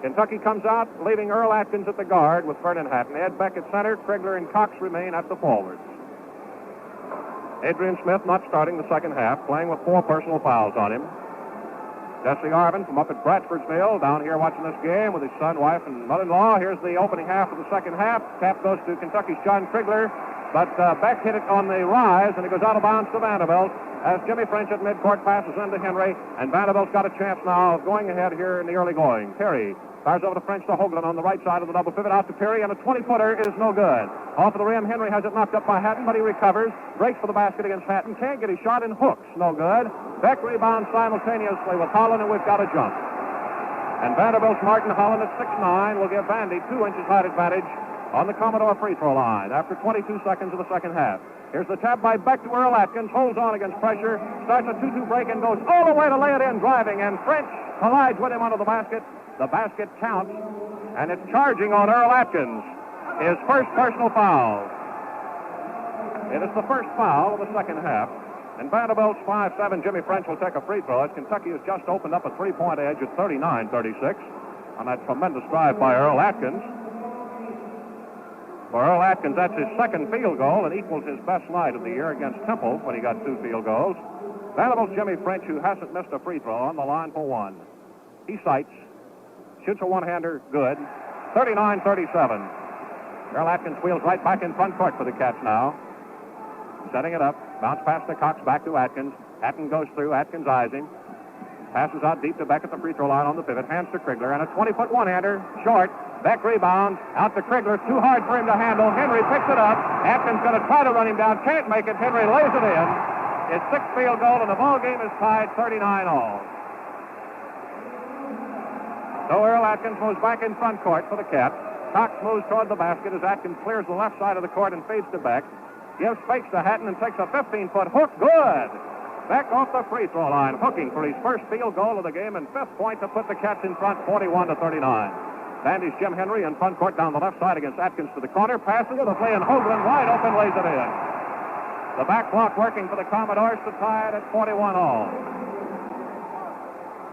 [SPEAKER 1] Kentucky comes out, leaving Earl Atkins at the guard with Vernon Hatton. Ed Beck at center, Krigler and Cox remain at the forwards. Adrian Smith not starting the second half, playing with 4 personal fouls on him. Jesse Arvin from up at Bradfordsville, down here watching this game with his son, wife, and mother-in-law. Here's the opening half of the second half. Tap goes to Kentucky's John Krigler, but Beck hit it on the rise, and it goes out of bounds to Vanderbilt as Jimmy French at midcourt passes into Henry, and Vanderbilt's got a chance now of going ahead here in the early going. Peary fires over to French to Hoagland on the right side of the double pivot, out to Peary, and a 20-footer is no good. Off of the rim, Henry has it knocked up by Hatton, but he recovers, breaks for the basket against Hatton, can't get his shot, and hooks, no good. Beck rebounds simultaneously with Holland, and we've got a jump. And Vanderbilt's Martin Holland at 6'9" will give Vandy 2 inches height advantage on the Commodore free throw line after 22 seconds of the second half. Here's the tap by Beck to Earl Atkins, holds on against pressure, starts a 2-2 break and goes all the way to lay it in, driving, and French collides with him under the basket. The basket counts, and it's charging on Earl Atkins. His first personal foul. It is the first foul of the second half. And Vanderbilt's 5'7" Jimmy French will take a free throw as Kentucky has just opened up a 3-point edge at 39-36 on that tremendous drive by Earl Atkins. For Earl Atkins, that's his second field goal and equals his best night of the year against Temple when he got 2 field goals. Vanderbilt's Jimmy French, who hasn't missed a free throw, on the line for 1. He sights, shoots a one-hander, good. 39-37. Earl Atkins wheels right back in front court for the Cats now. Setting it up, bounce pass to Cox, back to Atkins. Atkins goes through, Atkins eyes him. Passes out deep to Beck at the free throw line on the pivot, hands to Krigler, and a 20-foot one-hander, short. Beck rebounds, out to Krigler, too hard for him to handle. Henry picks it up. Atkins going to try to run him down, can't make it. Henry lays it in. His 6th field goal, and the ball game is tied 39-all. So Earl Atkins moves back in front court for the Cats. Cox moves toward the basket as Atkins clears the left side of the court and fades to Beck. Gives fakes to Hatton and takes a 15-foot hook. Good! Beck off the free throw line, hooking for his first field goal of the game and 5th point to put the Cats in front 41-39. Vandy's Jim Henry in front court down the left side against Atkins to the corner. Passes to the play, and Hoagland wide open lays it in. The back block working for the Commodores to tie it at 41 all.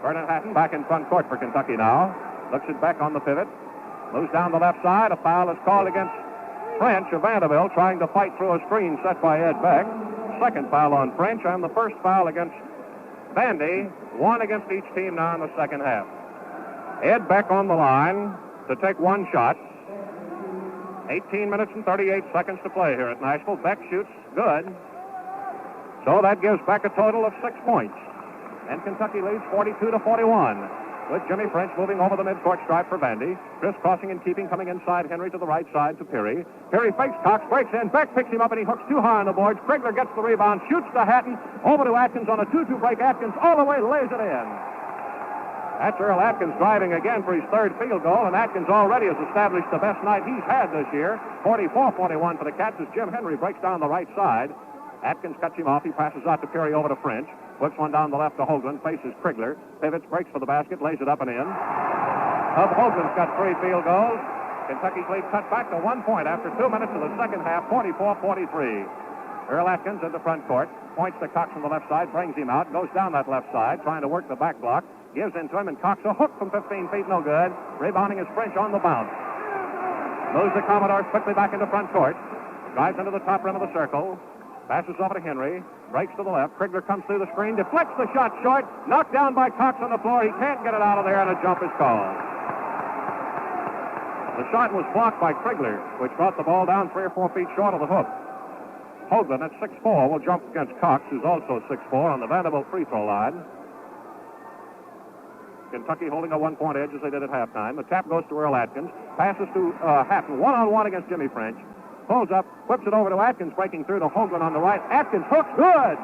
[SPEAKER 1] Vernon Hatton back in front court for Kentucky now. Looks it back on the pivot. Moves down the left side. A foul is called against French of Vanderbilt, trying to fight through a screen set by Ed Beck. Second foul on French, and the first foul against Vandy. One against each team now in the second half. Ed Beck on the line to take one shot. 18 minutes and 38 seconds to play here at Nashville. Beck shoots good. So that gives Beck a total of 6 points. And Kentucky leads 42-41. With Jimmy French moving over the midcourt stripe for Vandy. Chris crossing and keeping, coming inside Henry to the right side to Peary. Peary fakes Cox, breaks in. Beck picks him up and he hooks too high on the boards. Krigler gets the rebound, shoots to Hatton. Over to Atkins on a 2-2 break. Atkins all the way lays it in. That's Earl Atkins driving again for his third field goal, and Atkins already has established the best night he's had this year. 44-41 for the Cats as Jim Henry breaks down the right side. Atkins cuts him off. He passes out to Peary over to French. Puts one down the left to Hoagland. Faces Krigler. Pivots, breaks for the basket, lays it up and in. Hub Hoagland's got 3 field goals. Kentucky's lead cut back to 1 point after 2 minutes of the second half, 44-43. Earl Atkins in the front court. Points to Cox on the left side, brings him out, goes down that left side, trying to work the back block. Gives in to him, and Cox a hook from 15 feet, no good. Rebounding is French on the bounce. Moves the Commodores quickly back into front court. Drives into the top rim of the circle. Passes over to Henry. Breaks to the left. Krigler comes through the screen. Deflects the shot short. Knocked down by Cox on the floor. He can't get it out of there, and a jump is called. The shot was blocked by Krigler, which brought the ball down 3 or 4 feet short of the hook. Hoagland at 6'4" will jump against Cox, who's also 6'4", on the Vanderbilt free throw line. Kentucky holding a 1-point edge as they did at halftime. The tap goes to Earl Atkins. Passes to Hatton. One-on-one against Jimmy French. Pulls up, whips it over to Atkins, breaking through to Hoagland on the right. Atkins hooks good.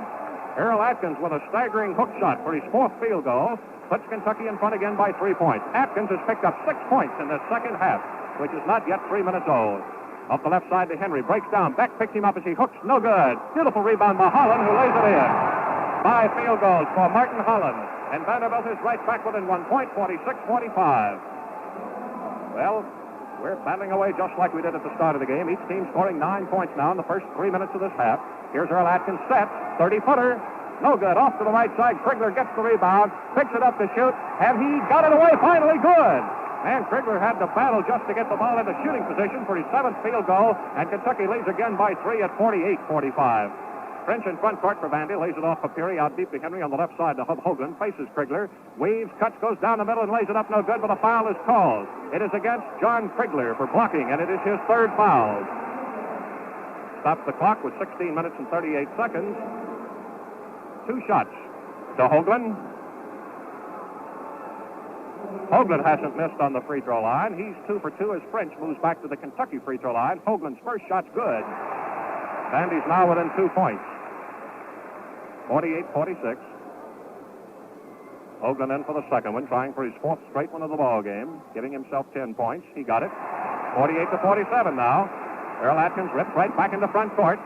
[SPEAKER 1] Earl Atkins with a staggering hook shot for his 4th field goal. Puts Kentucky in front again by 3 points. Atkins has picked up 6 points in the second half, which is not yet 3 minutes old. Off the left side to Henry. Breaks down. Beck picks him up as he hooks. No good. Beautiful rebound by Holland, who lays it in. 5 field goals for Martin Holland. And Vanderbilt is right back within 1 point, 46-45. Well, we're battling away just like we did at the start of the game. Each team scoring 9 points now in the first 3 minutes of this half. Here's Earl Atkins set. 30-footer. No good. Off to the right side. Krigler gets the rebound. Picks it up to shoot. And he got it away finally. Good. And Krigler had to battle just to get the ball into shooting position for his 7th field goal. And Kentucky leads again by 3 at 48-45. French in front court for Vandy. Lays it off for Peary. Out deep to Henry on the left side to Hub Hoagland. Faces Krigler. Weaves, cuts, goes down the middle and lays it up. No good, but a foul is called. It is against John Krigler for blocking, and it is his 3rd foul. Stops the clock with 16 minutes and 38 seconds. 2 shots to Hoagland. Hoagland hasn't missed on the free throw line. He's 2 for 2 as French moves back to the Kentucky free throw line. Hoagland's first shot's good. Vandy's now within 2 points. 48-46. Hoagland in for the second one, trying for his 4th straight one of the ball game, giving himself 10 points. He got it. 48-47 now. Earl Atkins ripped right back into front court.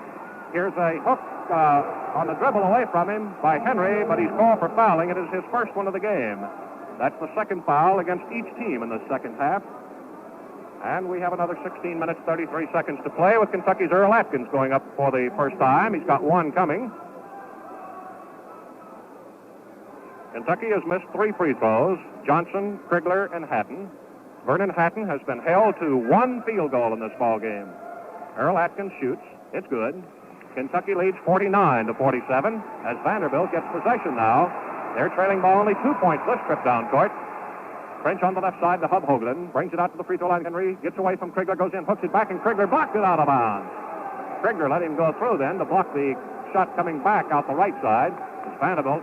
[SPEAKER 1] Here's a hook on the dribble away from him by Henry, but he's called for fouling. It is his first one of the game. That's the 2nd foul against each team in the second half. And we have another 16 minutes, 33 seconds to play with Kentucky's Earl Atkins going up for the first time. He's got 1 coming. Kentucky has missed 3 free throws. Johnson, Krigler, and Hatton. Vernon Hatton has been held to 1 field goal in this ball game. Earl Atkins shoots. It's good. Kentucky leads 49-47 as Vanderbilt gets possession now. They're trailing by only 2 points this trip down court. French on the left side to Hub Hoagland. Brings it out to the free throw line. Henry gets away from Krigler, goes in, hooks it back, and Krigler blocked it out of bounds. Krigler let him go through then to block the shot coming back out the right side. As Vanderbilt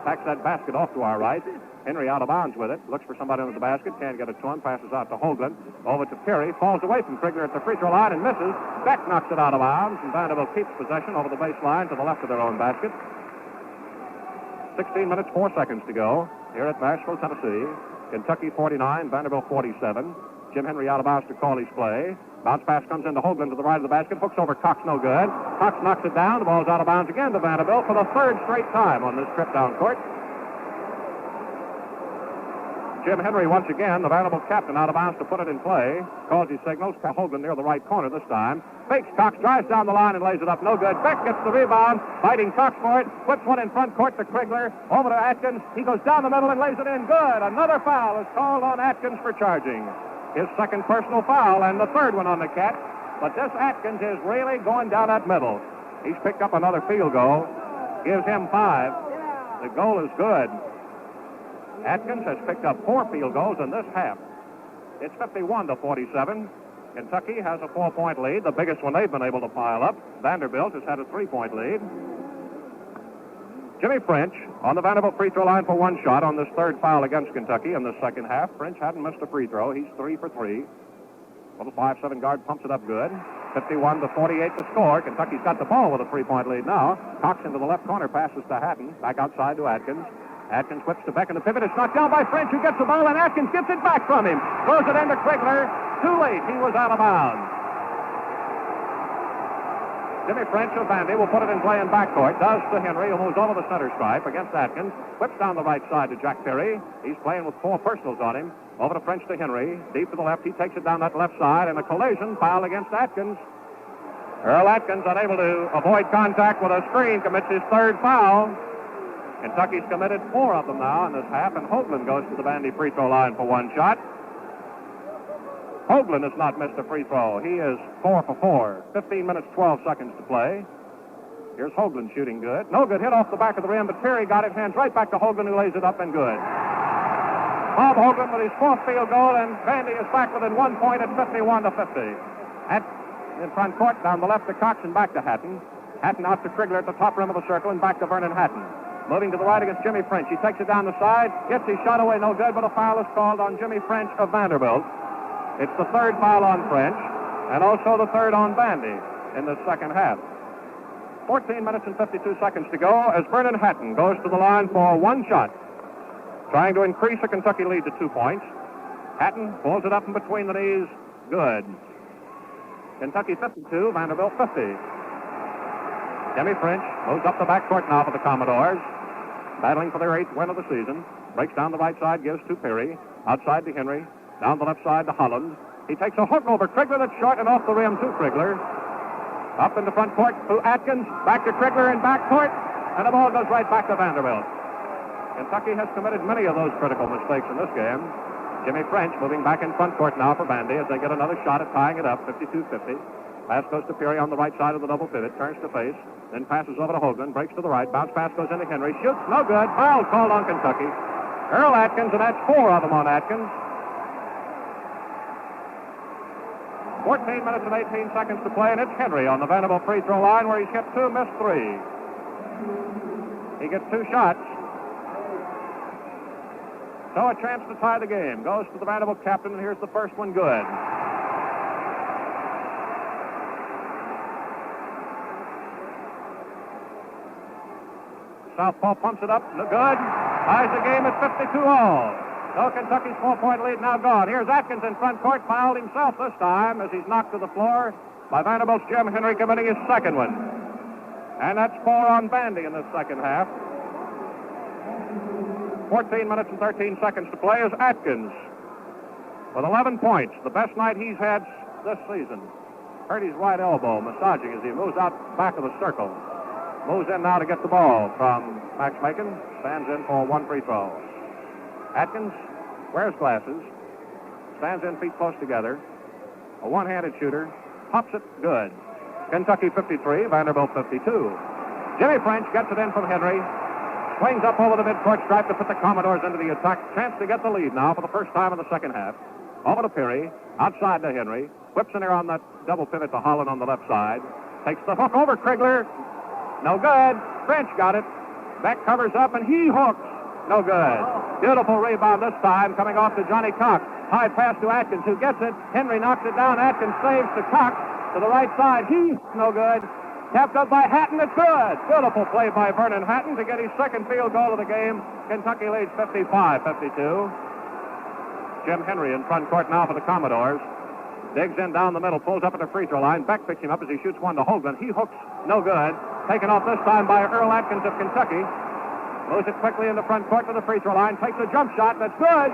[SPEAKER 1] packs that basket off to our right. Henry out of bounds with it. Looks for somebody under the basket. Can't get it to him. Passes out to Hoagland. Over to Peary. Falls away from Krigler at the free throw line and misses. Beck knocks it out of bounds. And Vanderbilt keeps possession over the baseline to the left of their own basket. 16 minutes, 4 seconds to go here at Nashville, Tennessee. Kentucky 49, Vanderbilt 47. Jim Henry out of bounds to call his play. Bounce pass comes into Hoagland to the right of the basket. Hooks over Cox, no good. Cox knocks it down. The ball's out of bounds again to Vanderbilt for the 3rd straight time on this trip down court. Jim Henry once again, the Vanderbilt captain, out of bounds to put it in play. Calls his signals. Hoagland near the right corner this time. Fakes Cox, drives down the line and lays it up. No good. Beck gets the rebound. Fighting Cox for it. Whips one in front court to Krigler. Over to Atkins. He goes down the middle and lays it in. Good. Another foul is called on Atkins for charging. His second personal foul and the third one on the Cat. But this Atkins is really going down that middle. He's picked up another field goal. Gives him 5. The goal is good. Atkins has picked up 4 field goals in this half. It's 51-47. Kentucky has a 4-point lead, the biggest one they've been able to pile up. Vanderbilt has had a 3-point lead. Jimmy French on the Vanderbilt free throw line for one shot on this third foul against Kentucky in the second half. French hadn't missed a free throw. He's 3 for 3. Little 5'7" guard pumps it up good. 51-48 to score. Kentucky's got the ball with a 3-point lead now. Cox into the left corner, passes to Hatton. Back outside to Atkins. Atkins whips to Beck, and the pivot is knocked down by French, who gets the ball, and Atkins gets it back from him. Throws it into Krigler. Too late. He was out of bounds. Jimmy French of Vandy will put it in play in backcourt. Does to Henry, who moves over the center stripe against Atkins. Whips down the right side to Jack Perry. He's playing with 4 personals on him. Over to French to Henry. Deep to the left. He takes it down that left side, and a collision foul against Atkins. Earl Atkins, unable to avoid contact with a screen, commits his third foul. Kentucky's committed 4 of them now in this half, and Hoagland goes to the Vandy free throw line for one shot. Hoagland has not missed a free throw. He is 4 for 4. 15 minutes, 12 seconds to play. Here's Hoagland shooting good. No good. Hit off the back of the rim, but Perry got it. Hands right back to Hoagland, who lays it up and good. Bob Hoagland with his 4th field goal, and Vandy is back within 1 point at 51-50. In front court, down the left to Cox and back to Hatton. Hatton out to Krigler at the top rim of the circle and back to Vernon Hatton. Moving to the right against Jimmy French. He takes it down the side, gets his shot away, no good, but a foul is called on Jimmy French of Vanderbilt. It's the 3rd foul on French, and also the 3rd on Vandy in the second half. 14 minutes and 52 seconds to go as Vernon Hatton goes to the line for one shot, trying to increase the Kentucky lead to 2 points. Hatton pulls it up in between the knees. Good. Kentucky 52, Vanderbilt 50. Jimmy French moves up the backcourt now for the Commodores, battling for their 8th win of the season. Breaks down the right side, gives to Perry. Outside to Henry. Down the left side to Holland. He takes a hook over Krigler that's short and off the rim to Krigler. Up in the front court to Atkins. Back to Krigler in backcourt. And the ball goes right back to Vanderbilt. Kentucky has committed many of those critical mistakes in this game. Jimmy French moving back in front court now for Vandy as they get another shot at tying it up, 52-50. Pass goes to Perry on the right side of the double pivot. Turns to face. Then passes over to Hoagland. Breaks to the right. Bounce pass goes into Henry. Shoots. No good. Foul called on Kentucky. Earl Atkins, and that's 4 of them on Atkins. 14 minutes and 18 seconds to play, and it's Henry on the Vanderbilt free throw line where he's hit 2, missed 3. He gets 2 shots. So a chance to tie the game. Goes to the Vanderbilt captain, and here's the first one good. Southpaw pumps it up. Good. Ties the game at 52-all. So Kentucky's 4-point lead now gone. Here's Atkins in front court. Fouled himself this time as he's knocked to the floor by Vanderbilt's Jim Henry, committing his second one. And that's 4 on Vandy in the second half. 14 minutes and 13 seconds to play as Atkins with 11 points. The best night he's had this season. Hurt his right elbow, massaging as he moves out back of the circle. Moves in now to get the ball from Max Macon. Stands in for one free throw. Atkins wears glasses. Stands in, feet close together. A one-handed shooter. Pops it good. Kentucky 53, Vanderbilt 52. Jimmy French gets it in from Henry. Swings up over the midcourt stripe to put the Commodores into the attack. Chance to get the lead now for the first time in the second half. Over to Perry. Outside to Henry. Whips in there on that double pivot to Holland on the left side. Takes the hook over Krigler. No good. French got it. Beck covers up, and he hooks. No good. Beautiful rebound this time, coming off to Johnny Cox. High pass to Atkins, who gets it. Henry knocks it down. Atkins saves to Cox to the right side. He no good. Tapped up by Hatton. It's good. Beautiful play by Vernon Hatton to get his second field goal of the game. Kentucky leads 55-52. Jim Henry in front court now for the Commodores. Digs in down the middle, pulls up at the free throw line. Beck picks him up as he shoots one to Hoagland. He hooks, no good. Taken off this time by Earl Atkins of Kentucky. Moves it quickly in the front court to the free throw line. Takes a jump shot, that's good.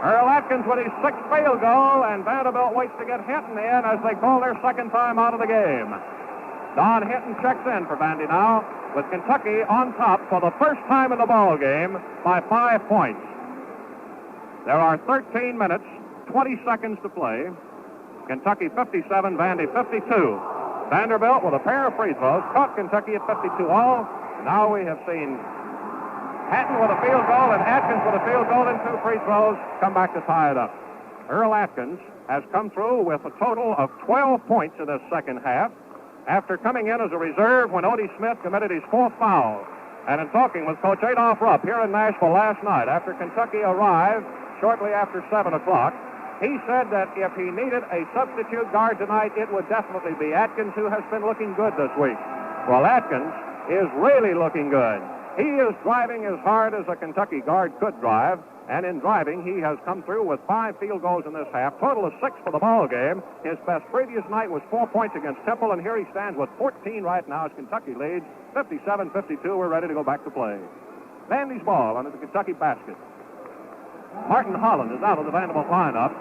[SPEAKER 1] Earl Atkins with his sixth field goal, and Vanderbilt waits to get Hinton in as they call their second time out of the game. Don Hinton checks in for Vandy now, with Kentucky on top for the first time in the ball game by 5 points. There are 13 minutes, 20 seconds to play. Kentucky 57, Vandy 52. Vanderbilt with a pair of free throws caught Kentucky at 52 all. Now we have seen Hatton with a field goal and Atkins with a field goal and 2 free throws come back to tie it up. Earl Atkins has come through with a total of 12 points in this second half after coming in as a reserve when Odie Smith committed his 4th foul. And in talking with Coach Adolph Rupp here in Nashville last night after Kentucky arrived shortly after 7 o'clock, he said that if he needed a substitute guard tonight, it would definitely be Atkins, who has been looking good this week. Well, Atkins is really looking good. He is driving as hard as a Kentucky guard could drive, and in driving, he has come through with 5 field goals in this half, total of 6 for the ball game. His best previous night was 4 points against Temple, and here he stands with 14 right now as Kentucky leads 57-52. We're ready to go back to play. Vandy's ball under the Kentucky basket. Martin Holland is out of the Vanderbilt lineup,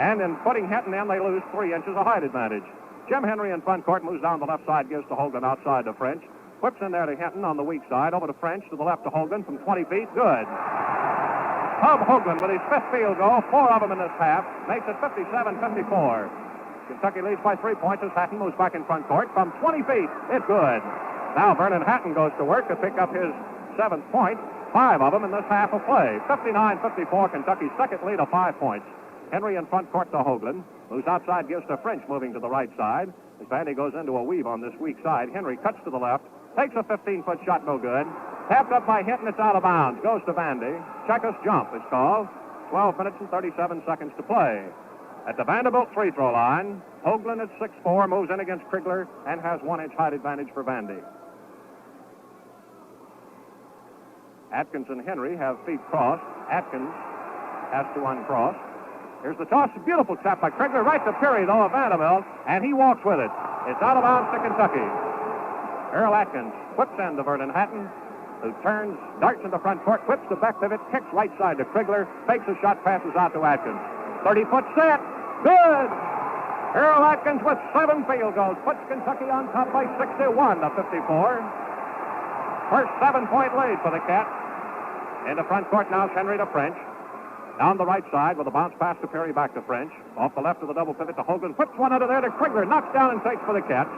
[SPEAKER 1] and in putting Hinton in, they lose 3 inches of height advantage. Jim Henry in front court moves down the left side, gives to Hogan outside to French. Whips in there to Hinton on the weak side, over to French, to the left to Hogan from 20 feet. Good. Hub Hoagland with his 5th field goal, 4 of them in this half, makes it 57-54. Kentucky leads by 3 points as Hatton moves back in front court from 20 feet. It's good. Now Vernon Hatton goes to work to pick up his 7th point, 5 of them in this half of play. 59-54, Kentucky's second lead of 5 points. Henry in front court to Hoagland, moves outside, gives to French, moving to the right side. As Vandy goes into a weave on this weak side, Henry cuts to the left, takes a 15-foot shot, no good. Tapped up by Hinton, it's out of bounds. Goes to Vandy. Checkers jump is called. 12 minutes and 37 seconds to play. At the Vanderbilt free throw line, Hoagland at 6'4", moves in against Krigler and has 1-inch height advantage for Vandy. Atkins and Henry have feet crossed. Atkins has to uncross. Here's the toss. Beautiful tap by Krigler. Right to Perry, though, of Vanderbilt, and he walks with it. It's out of bounds to Kentucky. Earl Atkins whips in to Vernon Hatton, who turns, darts in the front court, whips the back pivot, kicks right side to Krigler, takes a shot, passes out to Atkins. 30-foot set. Good! Earl Atkins with 7 field goals puts Kentucky on top by 61-54. First 7-point lead for the Cats. In the front court now, Henry to French. Down the right side with a bounce pass to Perry, back to French. Off the left of the double pivot to Hoagland. Whips one under there to Krigler. Knocks down and takes for the Cats.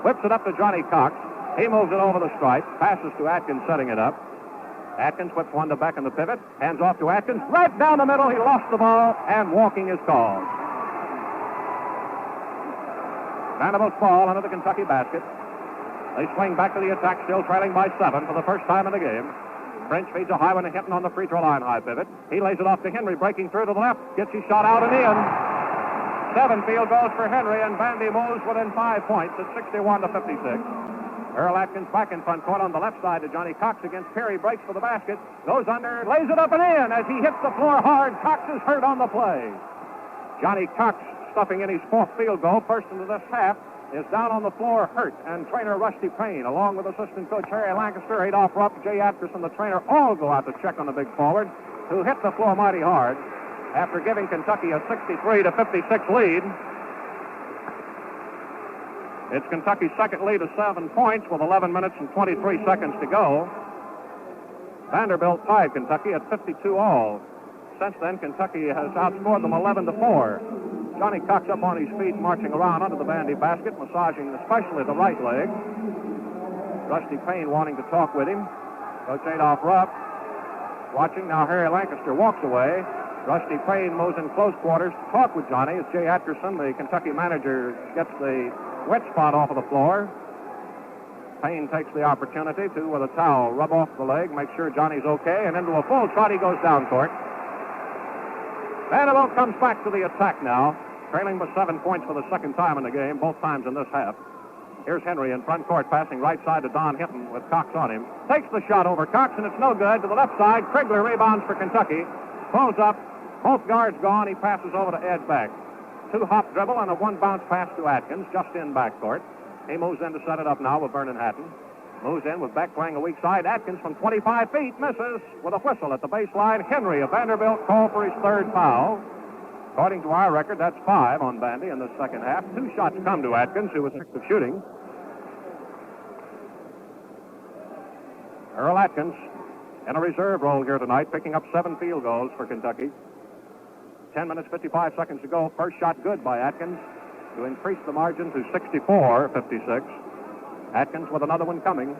[SPEAKER 1] Whips it up to Johnny Cox. He moves it over the stripe. Passes to Atkins, setting it up. Atkins whips one to back in the pivot. Hands off to Atkins. Right down the middle. He lost the ball, and walking is called. Vanderbilt's ball under the Kentucky basket. They swing back to the attack, still trailing by 7 for the first time in the game. French feeds a high one to Hinton on the free throw line, high pivot. He lays it off to Henry, breaking through to the left. Gets his shot out and in. 7 field goals for Henry, and Vandy moves within 5 points at 61-56. Earl Atkins back in front court on the left side to Johnny Cox against Perry. Breaks for the basket. Goes under, lays it up and in. As he hits the floor hard, Cox is hurt on the play. Johnny Cox, stuffing in his 4th field goal, first into this half, is down on the floor hurt. And trainer Rusty Payne, along with assistant coach Harry Lancaster, Adolph Rupp, Jay Atkerson, the trainer, all go out to check on the big forward, who hit the floor mighty hard after giving Kentucky a 63-56 lead. It's Kentucky's second lead of 7 points with 11 minutes and 23 seconds to go. Vanderbilt tied Kentucky at 52 all. Since then, Kentucky has outscored them 11-4. Johnny Cox up on his feet, marching around under the Vandy basket, massaging especially the right leg. Rusty Payne wanting to talk with him. Coach Adolph Rupp watching. Now Harry Lancaster walks away. Rusty Payne moves in close quarters to talk with Johnny as Jay Atkerson, the Kentucky manager, gets the wet spot off of the floor. Payne takes the opportunity to, with a towel, rub off the leg, make sure Johnny's okay, and into a full trot he goes down court. Vanderbilt comes back to the attack now, trailing by 7 points for the second time in the game, both times in this half. Here's Henry in front court, passing right side to Don Hinton with Cox on him. Takes the shot over Cox, and it's no good. To the left side, Krigler rebounds for Kentucky. Pulls up, both guards gone. He passes over to Ed Beck. 2-hop dribble and a 1-bounce pass to Atkins, just in backcourt. He moves in to set it up now with Vernon Hatton. Moves in with Beck playing a weak side. Atkins from 25 feet misses with a whistle at the baseline. Henry of Vanderbilt called for his third foul. According to our record, that's 5 on Vandy in the second half. 2 shots come to Atkins, who was 6 of shooting. Earl Atkins in a reserve role here tonight, picking up 7 field goals for Kentucky. 10 minutes, 55 seconds to go. First shot good by Atkins to increase the margin to 64-56. Atkins with another one coming.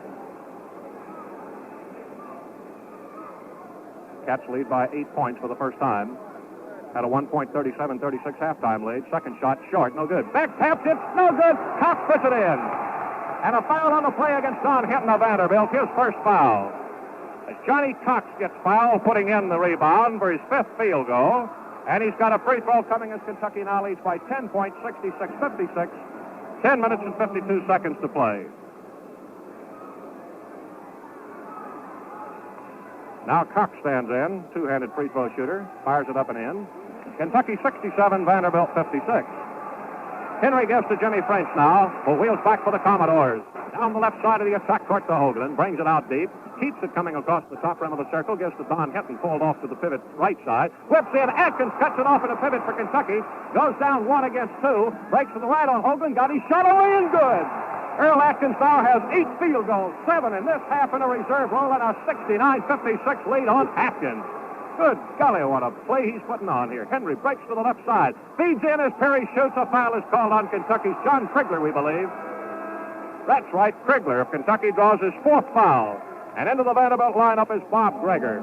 [SPEAKER 1] Cats lead by 8 points for the first time. Had a 1.37-36 halftime lead. Second shot short, no good. Beck taps it, no good. Cox puts it in. And a foul on the play against Don Hinton of Vanderbilt, his first foul. As Johnny Cox gets fouled, putting in the rebound for his 5th field goal. And he's got a free throw coming as Kentucky now leads by 10 points, 66-56. 10 minutes and 52 seconds to play. Now Cox stands in, two-handed free throw shooter, fires it up and in. Kentucky 67, Vanderbilt 56. Henry gives to Jimmy French now, who wheels back for the Commodores. Down the left side of the attack court to Hoagland, brings it out deep, keeps it coming across the top rim of the circle, gives to Don Hinton, pulled off to the pivot right side, whips in, Atkins cuts it off in a pivot for Kentucky, goes down 1 against 2, breaks to the right on Hoagland, got his shot away and good. Earl Atkins now has 8 field goals, 7 in this half in a reserve role, and a 69-56 lead on Atkins. Good golly, what a play he's putting on here. Henry breaks to the left side, feeds in as Perry shoots. A foul is called on Kentucky's John Krigler, we believe. That's right, Krigler of Kentucky draws his 4th foul. And into the Vanderbilt lineup is Bob Greger.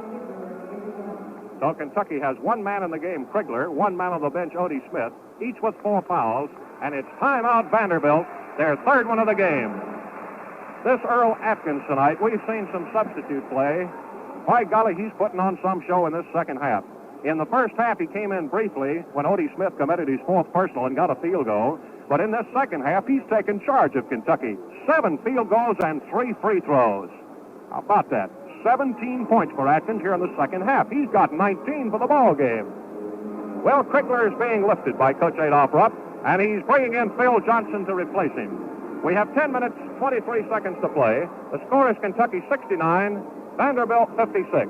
[SPEAKER 1] So Kentucky has 1 man in the game, Krigler, 1 man on the bench, Odie Smith, each with 4 fouls, and it's timeout Vanderbilt, their 3rd one of the game. This Earl Atkins tonight, we've seen some substitute play. By golly, he's putting on some show in this second half. In the first half, he came in briefly when Odie Smith committed his 4th personal and got a field goal. But in this second half, he's taken charge of Kentucky. 7 field goals and 3 free throws. How about that? 17 points for Atkins here in the second half. He's got 19 for the ball game. Well, Krigler is being lifted by Coach Adolph Rupp, and he's bringing in Phil Johnson to replace him. We have 10 minutes, 23 seconds to play. The score is Kentucky 69, Vanderbilt 56.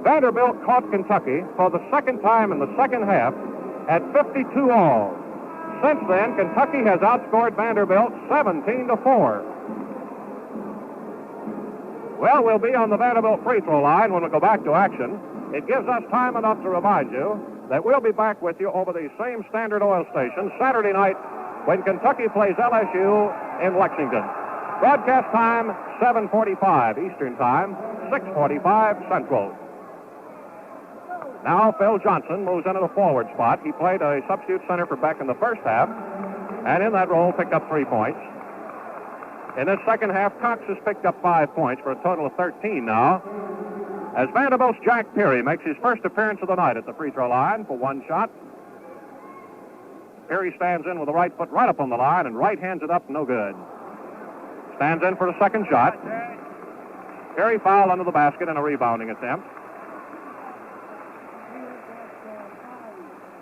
[SPEAKER 1] Vanderbilt caught Kentucky for the second time in the second half at 52 all. Since then, Kentucky has outscored Vanderbilt 17-4. Well, we'll be on the Vanderbilt free throw line when we go back to action. It gives us time enough to remind you that we'll be back with you over the same Standard Oil station Saturday night when Kentucky plays LSU in Lexington. Broadcast time, 7:45 Eastern Time, 6:45 Central. Now Phil Johnson moves into the forward spot. He played a substitute center for Beck in the first half, and in that role picked up 3 points. In this second half, Cox has picked up 5 points for a total of 13 now. As Vanderbilt's Jack Peary makes his first appearance of the night at the free throw line for 1 shot. Peary stands in with the right foot right up on the line and right hands it up, no good. Stands in for the second shot. Peary fouled under the basket in a rebounding attempt.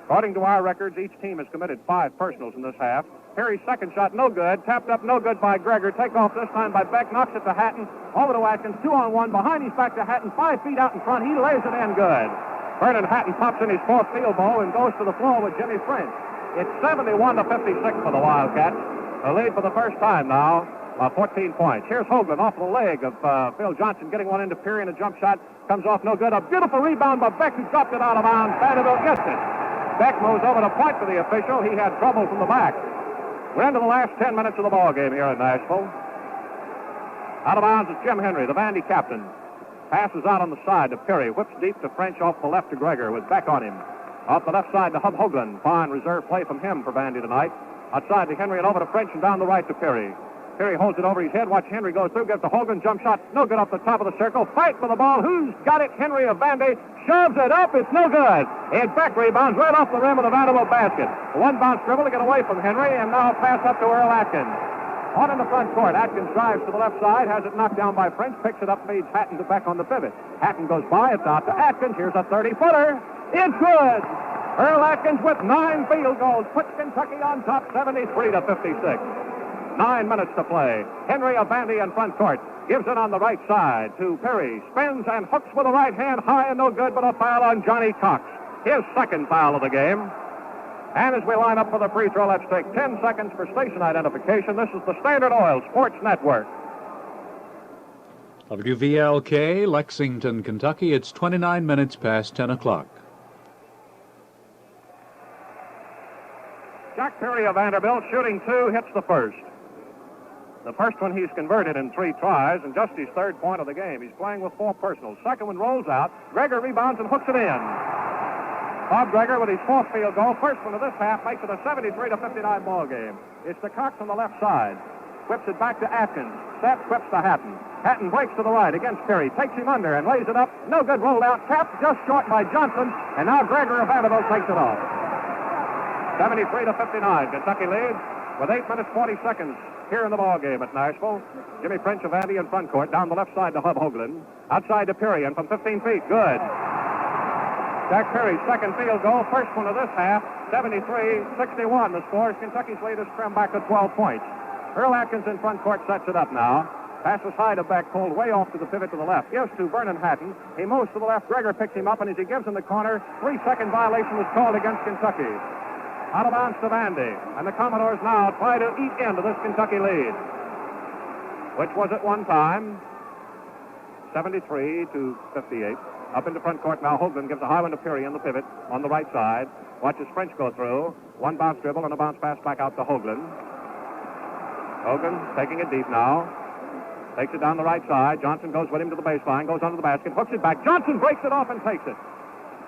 [SPEAKER 1] According to our records, each team has committed 5 personals in this half. Peary's second shot, no good. Tapped up, no good by Greger. Takeoff this time by Beck. Knocks it to Hatton. Over to Atkins. 2-on-1. Behind his back to Hatton. 5 feet out in front. He lays it in good. Vernon Hatton pops in his 4th field goal and goes to the floor with Jimmy French. It's 71-56 for the Wildcats. A lead for the first time now. 14 points. Here's Hoagland off the leg of Phil Johnson, getting one into Peary, and a jump shot comes off no good. A beautiful rebound by Beck, who dropped it out of bounds. Vanderbilt gets it. Beck moves over to point for the official. He had trouble from the back. We're into the last 10 minutes of the ball game here in Nashville. Out of bounds is Jim Henry, the Vandy captain. Passes out on the side to Peary. Whips deep to French off the left to Greger with Beck on him. Off the left side to Hub Hoagland. Fine reserve play from him for Vandy tonight. Outside to Henry and over to French and down the right to Peary. Peary holds it over his head. Watch Henry go through. Gives to Hoagland. Jump shot. No good off the top of the circle. Fight for the ball. Who's got it? Henry of Vandy. Shoves it up. It's no good. And Beck rebounds right off the rim of the Vanderbilt basket. One bounce dribble to get away from Henry, and now pass up to Earl Atkins. On in the front court. Atkins drives to the left side. Has it knocked down by French. Picks it up. Feeds Hatton to Beck on the pivot. Hatton goes by. It's out to Atkins. Here's a 30-footer. It's good. Earl Atkins with 9 field goals puts Kentucky on top 73-56. 9 minutes to play. Henry of Vandy in front court. Gives it on the right side to Perry. Spins and hooks with the right hand, high and no good, but a foul on Johnny Cox. His second foul of the game. And as we line up for the free throw, let's take 10 seconds for station identification. This is the Standard Oil Sports Network.
[SPEAKER 2] WVLK, Lexington, Kentucky. It's 29 minutes past 10 o'clock.
[SPEAKER 1] Jack Perry of Vanderbilt, shooting two, hits the first. The first one he's converted in 3 tries, and just his third point of the game. He's playing with 4 personals. Second one rolls out. Gregor rebounds and hooks it in. Bob Gregor with his 4th field goal. First one of this half makes it a 73-59 ball game. It's to Cox on the left side. Whips it back to Atkins. Seth whips to Hatton. Hatton breaks to the right against Perry. Takes him under and lays it up. No good, rolled out. Tapped just short by Johnson. And now Gregor of Vanderbilt takes it off. 73-59. Kentucky leads with 8 minutes 40 seconds here in the ball game at Nashville. Jimmy French of Vandy in front court. Down the left side to Hub Hoagland. Outside to Perry, and from 15 feet. Good. Jack Perry's second field goal. First one of this half. 73-61. The score is Kentucky's lead is trimmed back to 12 points. Earl Atkins in front court sets it up now. Passes high to Beck, pulled way off to the pivot to the left. Gives to Vernon Hatton. He moves to the left. Gregor picks him up, and as he gives him the corner, 3-second violation was called against Kentucky. Out of bounds to Vandy. And the Commodores now try to eat into this Kentucky lead, which was at one time 73-58. Up into front court now. Hoagland gives a high one to Perry in the pivot on the right side. Watches French go through. One bounce dribble and a bounce pass back out to Hoagland. Hoagland taking it deep now. Takes it down the right side. Johnson goes with him to the baseline. Goes under the basket. Hooks it back. Johnson breaks it off and takes it.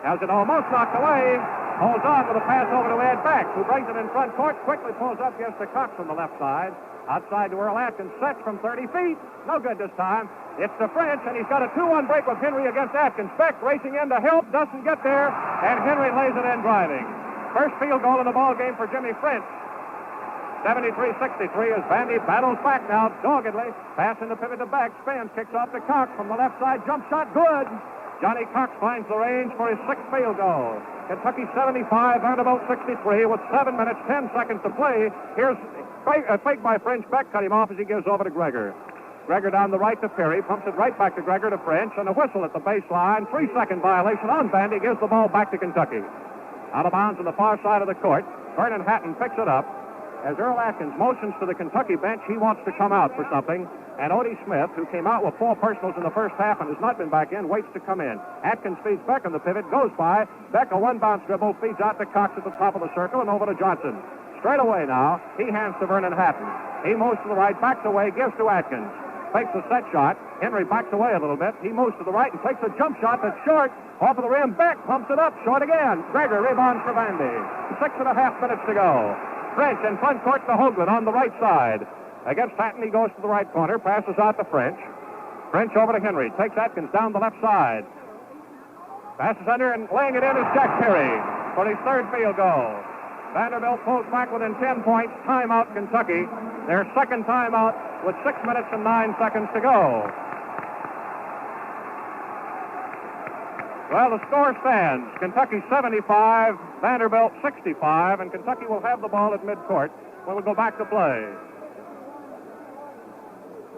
[SPEAKER 1] Has it almost knocked away. Holds on with a pass over to Ed Beck, who brings it in front court. Quickly pulls up against the Cox on the left side. Outside to Earl Atkins. Sets from 30 feet. No good this time. It's to French, and he's got a 2-1 break with Henry against Atkins. Beck racing in to help. Doesn't get there. And Henry lays it in driving. First field goal in the ball game for Jimmy French. 73-63 as Vandy battles back now doggedly. Pass in the pivot to Beck. Spins. Kicks off to Cox from the left side. Jump shot. Good. Johnny Cox finds the range for his 6th field goal. Kentucky 75, Vanderbilt 63 with 7 minutes, 10 seconds to play. Here's a fake by French. Beck cut him off as he gives over to Gregor. Gregor down the right to Perry, pumps it right back to Gregor to French, and a whistle at the baseline. 3-second violation on Vandy, gives the ball back to Kentucky. Out of bounds on the far side of the court. Vernon Hatton picks it up. As Earl Atkins motions to the Kentucky bench, he wants to come out for something. And Odie Smith, who came out with 4 personals in the first half and has not been back in, waits to come in. Atkins feeds Beck on the pivot, goes by. Beck, a 1-bounce dribble, feeds out to Cox at the top of the circle and over to Johnson. Straight away now, he hands to Vernon Hatton. He moves to the right, backs away, gives to Atkins. Takes a set shot. Henry backs away a little bit. He moves to the right and takes a jump shot that's short. Off of the rim, Beck pumps it up, short again. Gregor rebounds for Vandy. 6.5 minutes to go. French in front court to Hoagland on the right side. Against Hatton, he goes to the right corner, passes out to French. French over to Henry, takes Atkins down the left side. Passes under and laying it in is Jack Perry for his 3rd field goal. Vanderbilt pulls back within 10 points. Timeout, Kentucky. Their 2nd timeout with 6 minutes and 9 seconds to go. Well, the score stands. Kentucky 75, Vanderbilt 65, and Kentucky will have the ball at midcourt when we go back to play.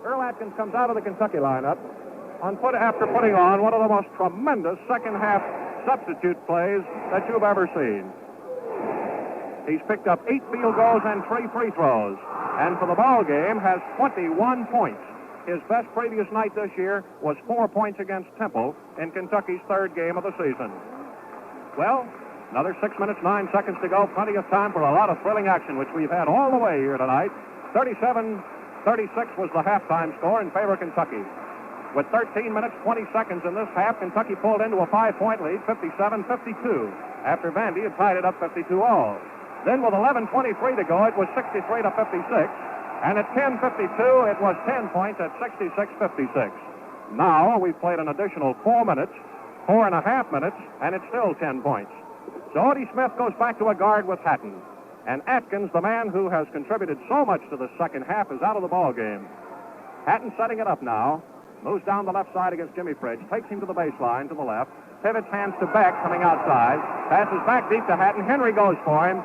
[SPEAKER 1] Earl Atkins comes out of the Kentucky lineup after putting on one of the most tremendous second-half substitute plays that you've ever seen. He's picked up 8 field goals and 3 free throws, and for the ball game has 21 points. His best previous night this year was 4 points against Temple in Kentucky's 3rd game of the season. Well, another 6 minutes, 9 seconds to go. Plenty of time for a lot of thrilling action, which we've had all the way here tonight. 37-36 was the halftime score in favor of Kentucky. With 13 minutes, 20 seconds in this half, Kentucky pulled into a 5-point lead, 57-52, after Vandy had tied it up 52-all. Then with 11:23 to go, it was 63-56. And at 10:52, it was 10 points at 66-56. Now we've played an additional 4 minutes, 4.5 minutes, and it's still 10 points. So Odie Smith goes back to a guard with Hatton. And Atkins, the man who has contributed so much to the second half, is out of the ball game. Hatton setting it up now. Moves down the left side against Jimmy Fridge. Takes him to the baseline to the left. Pivots hands to Beck coming outside. Passes back deep to Hatton. Henry goes for him.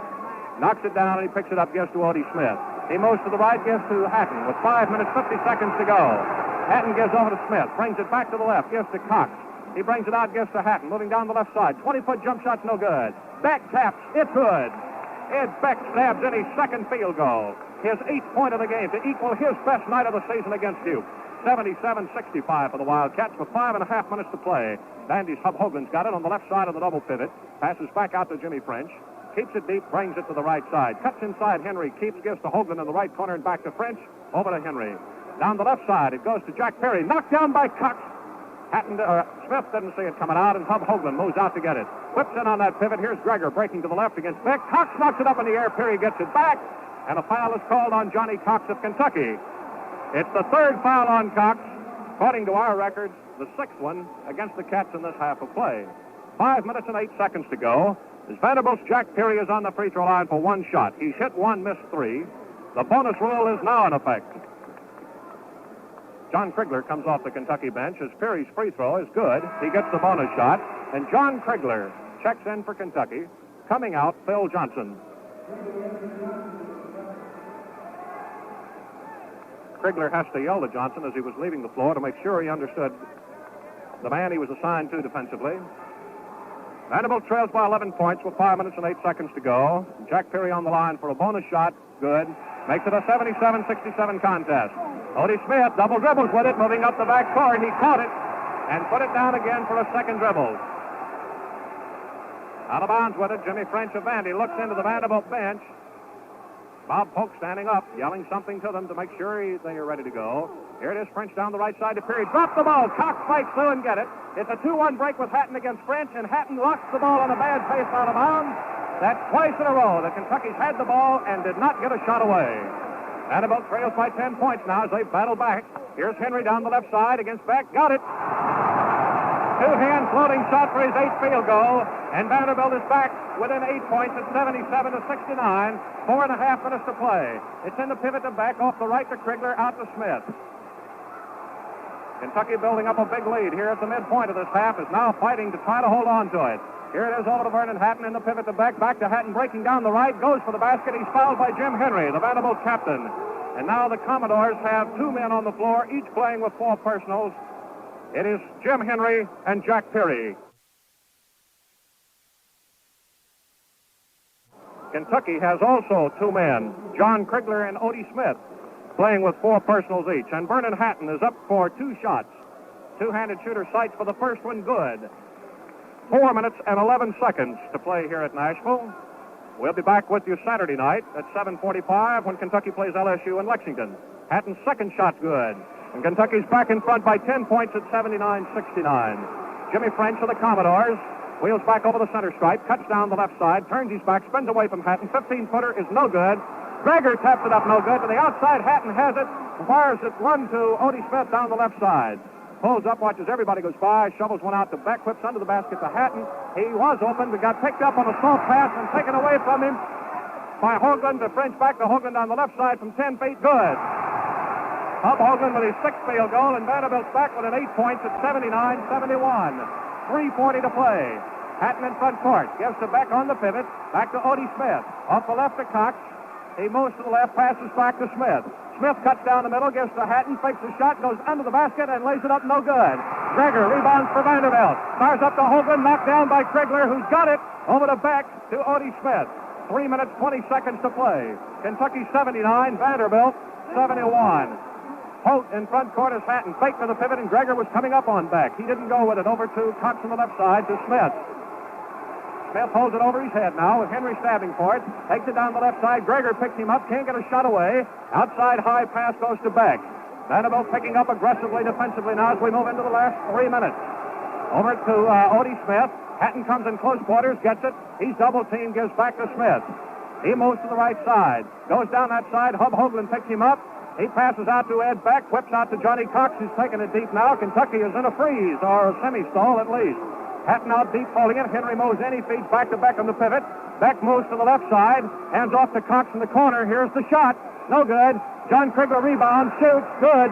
[SPEAKER 1] Knocks it down and he picks it up, gets to Odie Smith. He moves to the right, gives to Hatton with 5 minutes, 50 seconds to go. Hatton gives over to Smith, brings it back to the left, gives to Cox. He brings it out, gives to Hatton, moving down the left side. 20-foot jump shot's no good. Beck taps, it's good. Ed Beck stabs in his second field goal. His 8th point of the game to equal his best night of the season against Duke. 77-65 for the Wildcats with 5.5 minutes to play. Vandy's Hub Hoagland's got it on the left side of the double pivot. Passes back out to Jimmy French. Keeps it deep, brings it to the right side. Cuts inside Henry, keeps, gives to Hoagland in the right corner and back to French. Over to Henry. Down the left side, it goes to Jack Perry. Knocked down by Cox. Smith didn't see it coming out, and Hub Hoagland moves out to get it. Whips in on that pivot. Here's Gregor breaking to the left against Beck. Cox knocks it up in the air. Perry gets it back, and a foul is called on Johnny Cox of Kentucky. It's the 3rd foul on Cox, according to our records, the 6th one against the Cats in this half of play. 5 minutes and 8 seconds to go. As Vanderbilt's Jack Perry is on the free throw line for one shot. He's hit one, missed 3. The bonus rule is now in effect. John Krigler comes off the Kentucky bench as Perry's free throw is good. He gets the bonus shot, and John Krigler checks in for Kentucky. Coming out, Phil Johnson. Krigler has to yell to Johnson as he was leaving the floor to make sure he understood the man he was assigned to defensively. Vanderbilt trails by 11 points with 5 minutes and 8 seconds to go. Jack Perry on the line for a bonus shot. Good. Makes it a 77-67 contest. Odie Smith double dribbles with it, moving up the back court. He caught it and put it down again for a second dribble. Out of bounds with it, Jimmy French of Vandy looks into the Vanderbilt bench. Bob Polk standing up, yelling something to them to make sure they are ready to go. Here it is, French down the right side to Perry. Drop the ball. Cox fights through and get it. It's a 2-1 break with Hatton against French, and Hatton locks the ball on a bad pace out of bounds. That's twice in a row that Kentucky's had the ball and did not get a shot away. Vanderbilt trails by 10 points now as they battle back. Here's Henry down the left side against Beck. Got it. Two-hand floating shot for his 8th field goal, and Vanderbilt is back within 8 points at 77-69. 4.5 minutes to play. It's in the pivot to Beck, off the right to Krigler, out to Smith. Kentucky building up a big lead here at the midpoint of this half, is now fighting to try to hold on to it. Here it is over to Vernon Hatton in the pivot to Beck, back to Hatton breaking down the right, goes for the basket. He's fouled by Jim Henry, the Vanderbilt captain. And now the Commodores have 2 men on the floor, each playing with 4 personals. It is Jim Henry and Jack Perry. Kentucky has also 2 men, John Krigler and Odie Smith, playing with 4 personals each. And Vernon Hatton is up for 2 shots. Two-handed shooter sights for the first one, good. 4 minutes and 11 seconds to play here at Nashville. We'll be back with you Saturday night at 7:45 when Kentucky plays LSU in Lexington. Hatton's second shot's good. And Kentucky's back in front by 10 points at 79-69. Jimmy French of the Commodores wheels back over the center stripe, cuts down the left side, turns his back, spins away from Hatton. 15-footer is no good. Gregor taps it up no good. To the outside, Hatton has it. Fires it one to Odie Smith down the left side. Pulls up, watches everybody goes by, shovels one out to Beck, whips under the basket to Hatton. He was open, but got picked up on a soft pass and taken away from him by Hoagland to French, back to Hoagland on the left side from 10 feet. Good. Hub Hoagland with his 6th field goal, and Vanderbilt's back with an 8 points at 79-71. 3:40 to play. Hatton in front court. Gives to Beck on the pivot. Back to Odie Smith. Off the left to Cox. He moves to the left, passes back to Smith. Smith cuts down the middle, gives to Hatton, fakes the shot, goes under the basket, and lays it up no good. Gregor rebounds for Vanderbilt. Fires up to Hoagland, knocked down by Krigler, who's got it. Over to Beck to Odie Smith. 3 minutes, 20 seconds to play. Kentucky 79, Vanderbilt 71. Holt in front court as Hatton faked for the pivot, and Gregor was coming up on Beck. He didn't go with it. Over to Cox on the left side to Smith. Smith holds it over his head now with Henry stabbing for it. Takes it down the left side. Gregor picks him up. Can't get a shot away. Outside high pass goes to Beck. Vanderbilt picking up aggressively defensively now as we move into the last 3 minutes. Over to Odie Smith. Hatton comes in close quarters, gets it. He's double teamed, gives back to Smith. He moves to the right side. Goes down that side. Hub Hoagland picks him up. He passes out to Ed Beck. Whips out to Johnny Cox, who's taking it deep now. Kentucky is in a freeze, or a semi-stall at least. Hatton out deep holding it. Henry moves in. He feeds back to Beck on the pivot. Beck moves to the left side. Hands off to Cox in the corner. Here's the shot. No good. John Krigler rebounds. Shoots. Good.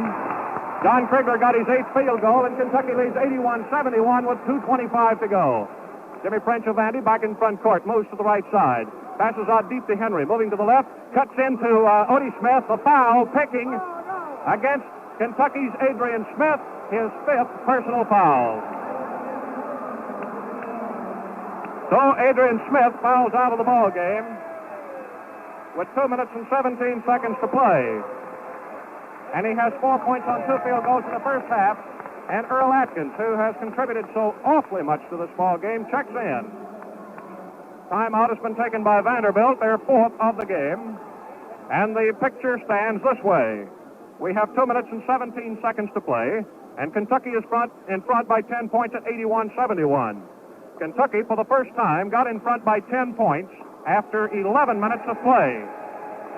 [SPEAKER 1] John Krigler got his 8th field goal, and Kentucky leads 81-71 with 2:25 to go. Jimmy French of Vandy back in front court. Moves to the right side. Passes out deep to Henry. Moving to the left. Cuts into Odie Smith. The foul picking against Kentucky's Adrian Smith. His 5th personal foul. So Adrian Smith fouls out of the ball game with 2 minutes and 17 seconds to play. And he has 4 points on 2 field goals in the first half. And Earl Atkins, who has contributed so awfully much to this ball game, checks in. Timeout has been taken by Vanderbilt, their 4th of the game. And the picture stands this way. We have 2 minutes and 17 seconds to play. And Kentucky is in front by 10 points at 81-71. Kentucky, for the first time, got in front by 10 points after 11 minutes of play.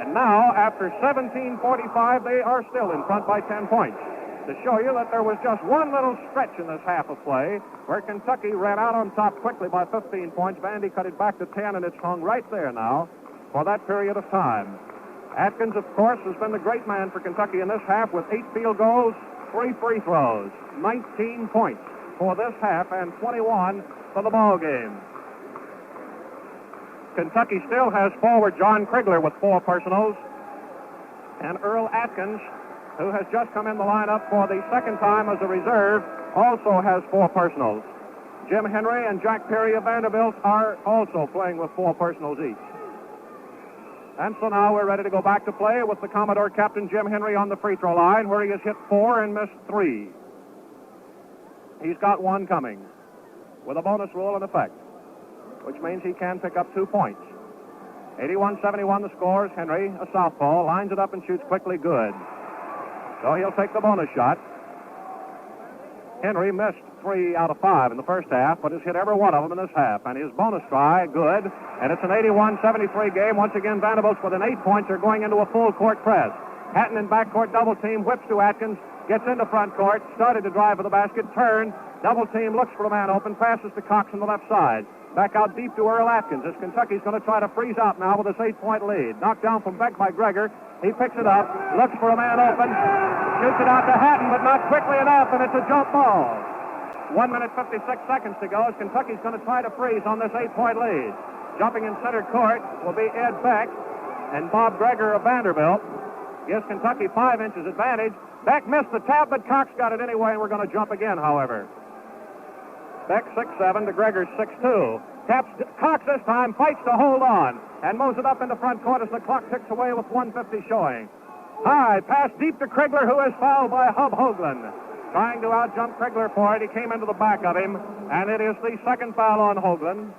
[SPEAKER 1] And now, after 17:45, they are still in front by 10 points. To show you that there was just one little stretch in this half of play where Kentucky ran out on top quickly by 15 points. Vandy cut it back to 10, and it's hung right there now for that period of time. Atkins, of course, has been the great man for Kentucky in this half with 8 field goals, 3 free throws, 19 points for this half, and 21 for the ball game. Kentucky still has forward John Krigler with 4 personals, and Earl Atkins, who has just come in the lineup for the second time as a reserve, also has 4 personals. Jim Henry and Jack Perry of Vanderbilt are also playing with 4 personals each. And so now we're ready to go back to play with the Commodore captain Jim Henry on the free throw line, where he has hit 4 and missed 3. He's got 1 coming with a bonus rule in effect, which means he can pick up 2 points. 81-71 the scores. Henry, a southpaw, lines it up and shoots quickly. Good. So he'll take the bonus shot. Henry missed 3 out of 5 in the first half, but has hit every one of them in this half. And his bonus try, good. And it's an 81-73 game. Once again, Vanderbilt's within 8 points are going into a full court press. Hatton in backcourt double team, whips to Atkins, gets into front court, started to drive for the basket, turned, double team, looks for a man open, passes to Cox on the left side. Back out deep to Earl Atkins as Kentucky's going to try to freeze out now with this 8-point lead. Knocked down from Beck by Gregor. He picks it up, looks for a man open, shoots it out to Hatton, but not quickly enough, and it's a jump ball. 1 minute, 56 seconds to go as Kentucky's going to try to freeze on this 8-point lead. Jumping in center court will be Ed Beck, and Bob Gregor of Vanderbilt gives Kentucky 5 inches advantage. Beck missed the tap, but Cox got it anyway, and we're going to jump again, however. Beck 6'7" to Gregor 6'2". Taps Cox this time, fights to hold on, and moves it up into front court as the clock ticks away with 1:50 showing. High pass deep to Krigler, who is fouled by Hub Hoagland. Trying to out-jump Krigler for it. He came into the back of him, and it is the second foul on Hoagland.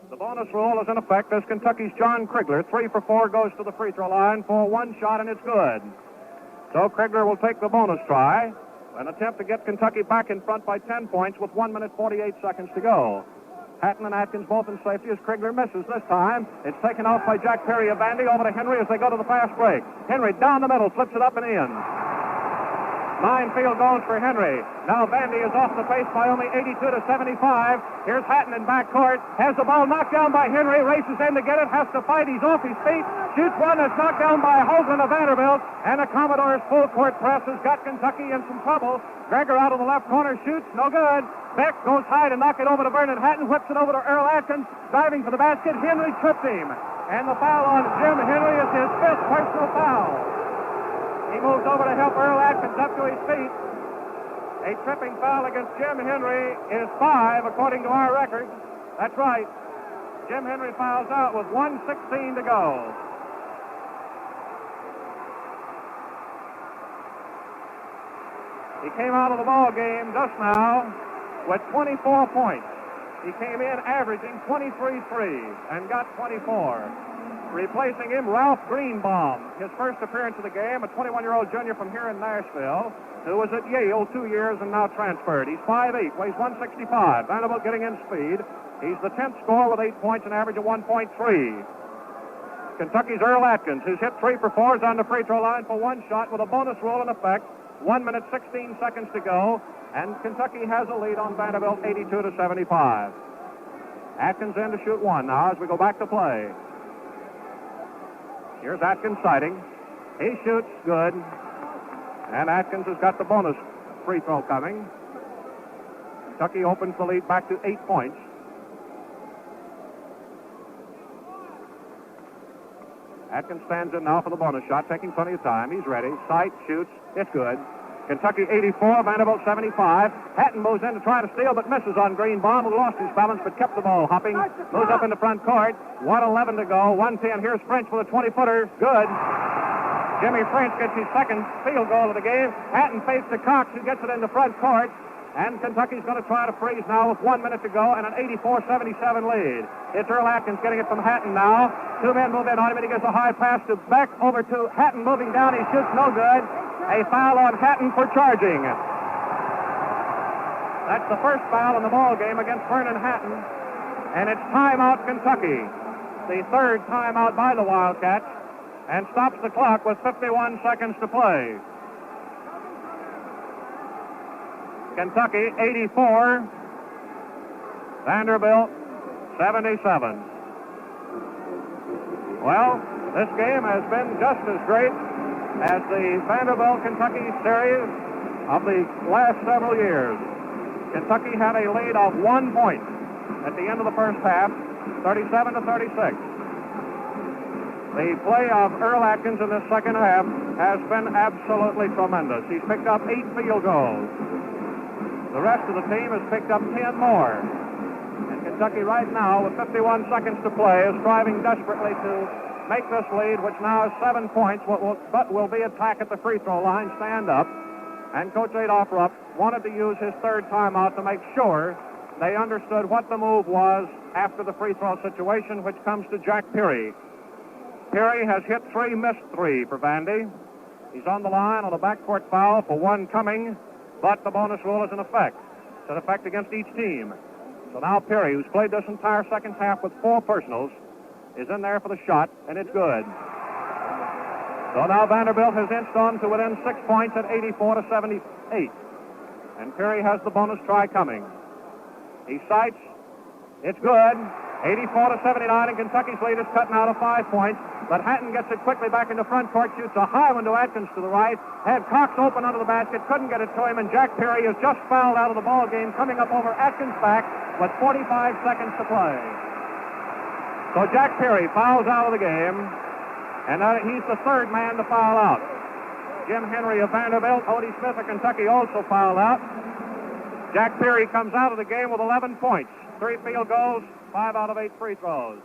[SPEAKER 1] The bonus rule is in effect as Kentucky's John Krigler, 3 for 4, goes to the free throw line for 1 shot, and it's good. So Krigler will take the bonus try, an attempt to get Kentucky back in front by 10 points with 1 minute 48 seconds to go. Hatton and Atkins both in safety as Krigler misses this time. It's taken off by Jack Perry of Vandy over to Henry as they go to the fast break. Henry down the middle, flips it up and in. 9 field goals for Henry. Now Vandy is off the pace by only 82-75. Here's Hatton in backcourt. Has the ball knocked down by Henry. Races in to get it. Has to fight. He's off his feet. Shoots one that's knocked down by Hoagland of Vanderbilt. And the Commodore's full court press has got Kentucky in some trouble. Gregor out of the left corner shoots. No good. Beck goes high to knock it over to Vernon Hatton. Whips it over to Earl Atkins. Diving for the basket. Henry tripped him. And the foul on Jim Henry is his 5th personal foul. He moves over to help Earl Atkins up to his feet. A tripping foul against Jim Henry is 5, according to our record. That's right. Jim Henry fouls out with 1:16 to go. He came out of the ball game just now with 24 points. He came in averaging 23-3 and got 24. Replacing him, Ralph Greenbaum, his first appearance of the game, a 21-year-old junior from here in Nashville, who was at Yale 2 years and now transferred. He's 5'8", weighs 165. Vanderbilt getting in speed. He's the 10th scorer with 8 points, an average of 1.3. Kentucky's Earl Atkins, who's hit 3 for 4, is on the free throw line for 1 shot with a bonus rule in effect. 1 minute, 16 seconds to go, and Kentucky has a lead on Vanderbilt, 82-75. Atkins in to shoot 1 now as we go back to play. Here's Atkins sighting. He shoots good. And Atkins has got the bonus free throw coming. Kentucky opens the lead back to 8 points. Atkins stands in now for the bonus shot, taking plenty of time. He's ready. Sight, shoots. It's good. Kentucky 84, Vanderbilt 75. Hatton moves in to try to steal, but misses on Greenbaum, who lost his balance but kept the ball hopping. Moves up into front court. 1:11 to go. 1:10. Here's French with a 20-footer. Good. Jimmy French gets his second field goal of the game. Hatton fakes to Cox, who gets it into front court. And Kentucky's going to try to freeze now with 1 minute to go and an 84-77 lead. It's Earl Atkins getting it from Hatton now. Two men move in on him, and he gets a high pass to Beck over to Hatton moving down. He shoots no good. A foul on Hatton for charging. That's the first foul in the ball game against Vernon Hatton. And it's timeout Kentucky. The third timeout by the Wildcats. And stops the clock with 51 seconds to play. Kentucky 84, Vanderbilt 77. Well, this game has been just as great as the Vanderbilt-Kentucky series of the last several years. Kentucky had a lead of 1 point at the end of the first half, 37-36. The play of Earl Atkins in the second half has been absolutely tremendous. He's picked up 8 field goals. The rest of the team has picked up 10 more. And Kentucky right now, with 51 seconds to play, is striving desperately to make this lead, which now is 7 points, but will be attack at the free throw line, stand up. And Coach Adolph Rupp wanted to use his third timeout to make sure they understood what the move was after the free throw situation, which comes to Jack Peary. Peary has hit 3, missed 3 for Vandy. He's on the line on a backcourt foul for one coming. But the bonus rule is in effect. It's in effect against each team. So now Peary, who's played this entire second half with 4 personals, is in there for the shot, and it's good. So now Vanderbilt has inched on to within 6 points at 84-78. And Peary has the bonus try coming. He sights. It's good. 84-79, and Kentucky's lead is cut now to 5 points. But Hatton gets it quickly back into front court, shoots a high one to Atkins to the right. Had Cox open under the basket, couldn't get it to him, and Jack Peary is just fouled out of the ball game, coming up over Atkins' back with 45 seconds to play. So Jack Peary fouls out of the game, and he's the third man to foul out. Jim Henry of Vanderbilt, Odie Smith of Kentucky also fouled out. Jack Peary comes out of the game with 11 points, 3 field goals, 5 out of 8 free throws.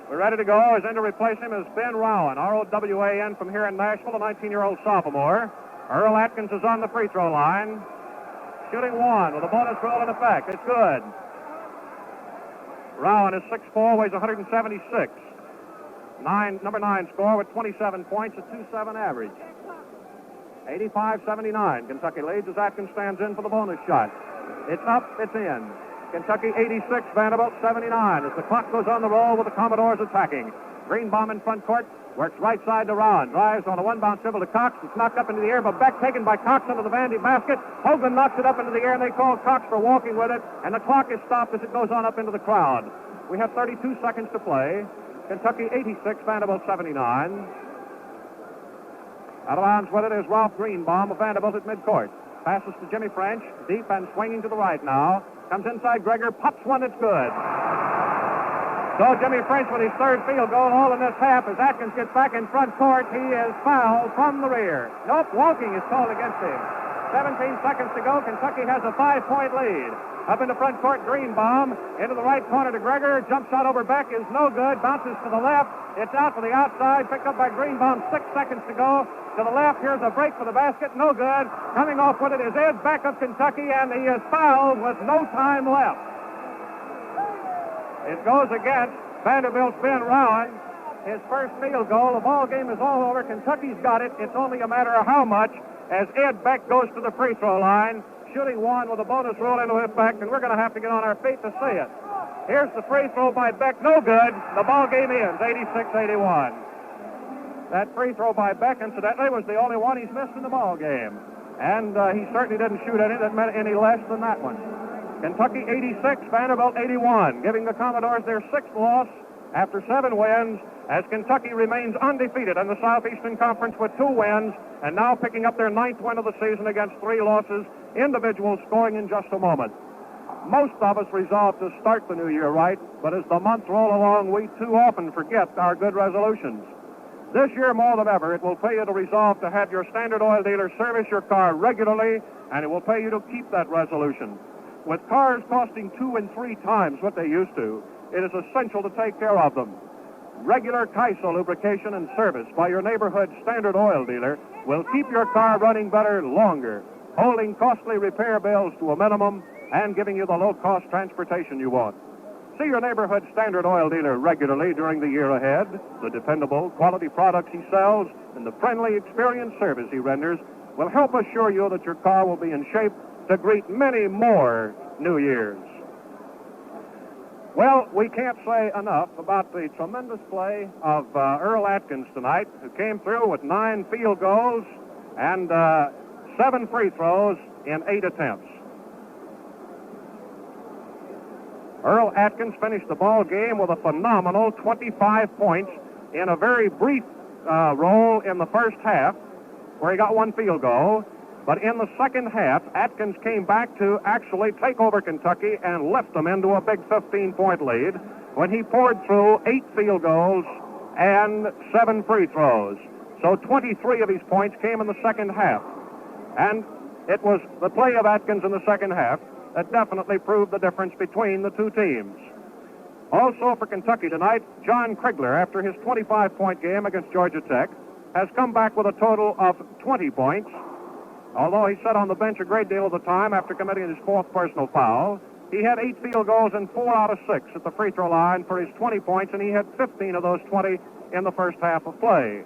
[SPEAKER 1] We're ready to go. As in to replace him is Ben Rowan, R-O-W-A-N, from here in Nashville, a 19-year-old sophomore. Earl Atkins is on the free throw line. Shooting 1 with a bonus rule in effect. It's good. Rowan is 6'4", weighs 176. Number 9 score with 27 points, a 2.7 average. 85-79. Kentucky leads as Atkins stands in for the bonus shot. It's up, it's in. Kentucky 86, Vanderbilt 79. As the clock goes on the roll with the Commodores attacking. Greenbaum in front court, works right side to Rowan. Drives on a one-bounce dribble to Cox. It's knocked up into the air, but Beck taken by Cox under the Vandy basket. Hogan knocks it up into the air, and they call Cox for walking with it. And the clock is stopped as it goes on up into the crowd. We have 32 seconds to play. Kentucky 86, Vanderbilt 79. Out of bounds with it is Ralph Greenbaum of Vanderbilt at midcourt. Passes to Jimmy French, deep and swinging to the right now. Comes inside Gregor, pops one, it's good. So Jimmy French with his third field goal, all in this half. As Atkins gets back in front court, he is fouled from the rear. Nope, walking is called against him. 17 seconds to go. Kentucky has a 5-point lead. Up in the front court, Greenbaum. Into the right corner to Gregor. Jump shot over Beck is no good. Bounces to the left. It's out to the outside. Picked up by Greenbaum. 6 seconds to go. To the left, here's a break for the basket. No good. Coming off with it is Ed Beck of Kentucky, and he is fouled with no time left. It goes against Vanderbilt's Ben Rowan. His first field goal. The ball game is all over. Kentucky's got it. It's only a matter of how much as Ed Beck goes to the free throw line, shooting 1 with a bonus rule into effect, and we're going to have to get on our feet to see it. Here's the free throw by Beck. No good. The ball game ends, 86-81. That free throw by Beck, incidentally, was the only one he's missed in the ball game. And he certainly didn't shoot any that meant any less than that one. Kentucky 86, Vanderbilt 81, giving the Commodores their 6th loss after 7 wins as Kentucky remains undefeated in the Southeastern Conference with 2 wins and now picking up their 9th win of the season against 3 losses. Individuals scoring in just a moment. Most of us resolve to start the new year right, but as the months roll along, we too often forget our good resolutions. This year, more than ever, it will pay you to resolve to have your Standard Oil dealer service your car regularly, and it will pay you to keep that resolution. With cars costing 2 and 3 times what they used to, it is essential to take care of them. Regular Kaiso lubrication and service by your neighborhood Standard Oil dealer will keep your car running better longer, holding costly repair bills to a minimum and giving you the low-cost transportation you want. See your neighborhood Standard Oil dealer regularly during the year ahead. The dependable, quality products he sells and the friendly, experienced service he renders will help assure you that your car will be in shape to greet many more New Years. Well, we can't say enough about the tremendous play of Earl Atkins tonight, who came through with 9 field goals and 7 free throws in 8 attempts. Earl Atkins finished the ball game with a phenomenal 25 points in a very brief role in the first half, where he got 1 field goal. But in the second half, Atkins came back to actually take over Kentucky and lift them into a big 15-point lead when he poured through 8 field goals and 7 free throws. So 23 of his points came in the second half. And it was the play of Atkins in the second half that definitely proved the difference between the two teams. Also for Kentucky tonight, John Krigler, after his 25-point game against Georgia Tech, has come back with a total of 20 points. Although he sat on the bench a great deal of the time after committing his 4th personal foul, he had 8 field goals and 4 out of 6 at the free throw line for his 20 points, and he had 15 of those 20 in the first half of play.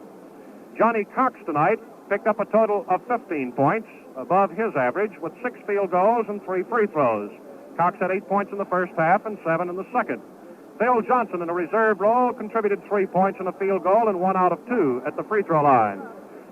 [SPEAKER 1] Johnny Cox tonight picked up a total of 15 points, above his average, with 6 field goals and 3 free throws. Cox had 8 points in the first half and 7 in the second. Phil Johnson, in a reserve role, contributed 3 points and a field goal and 1 out of 2 at the free throw line.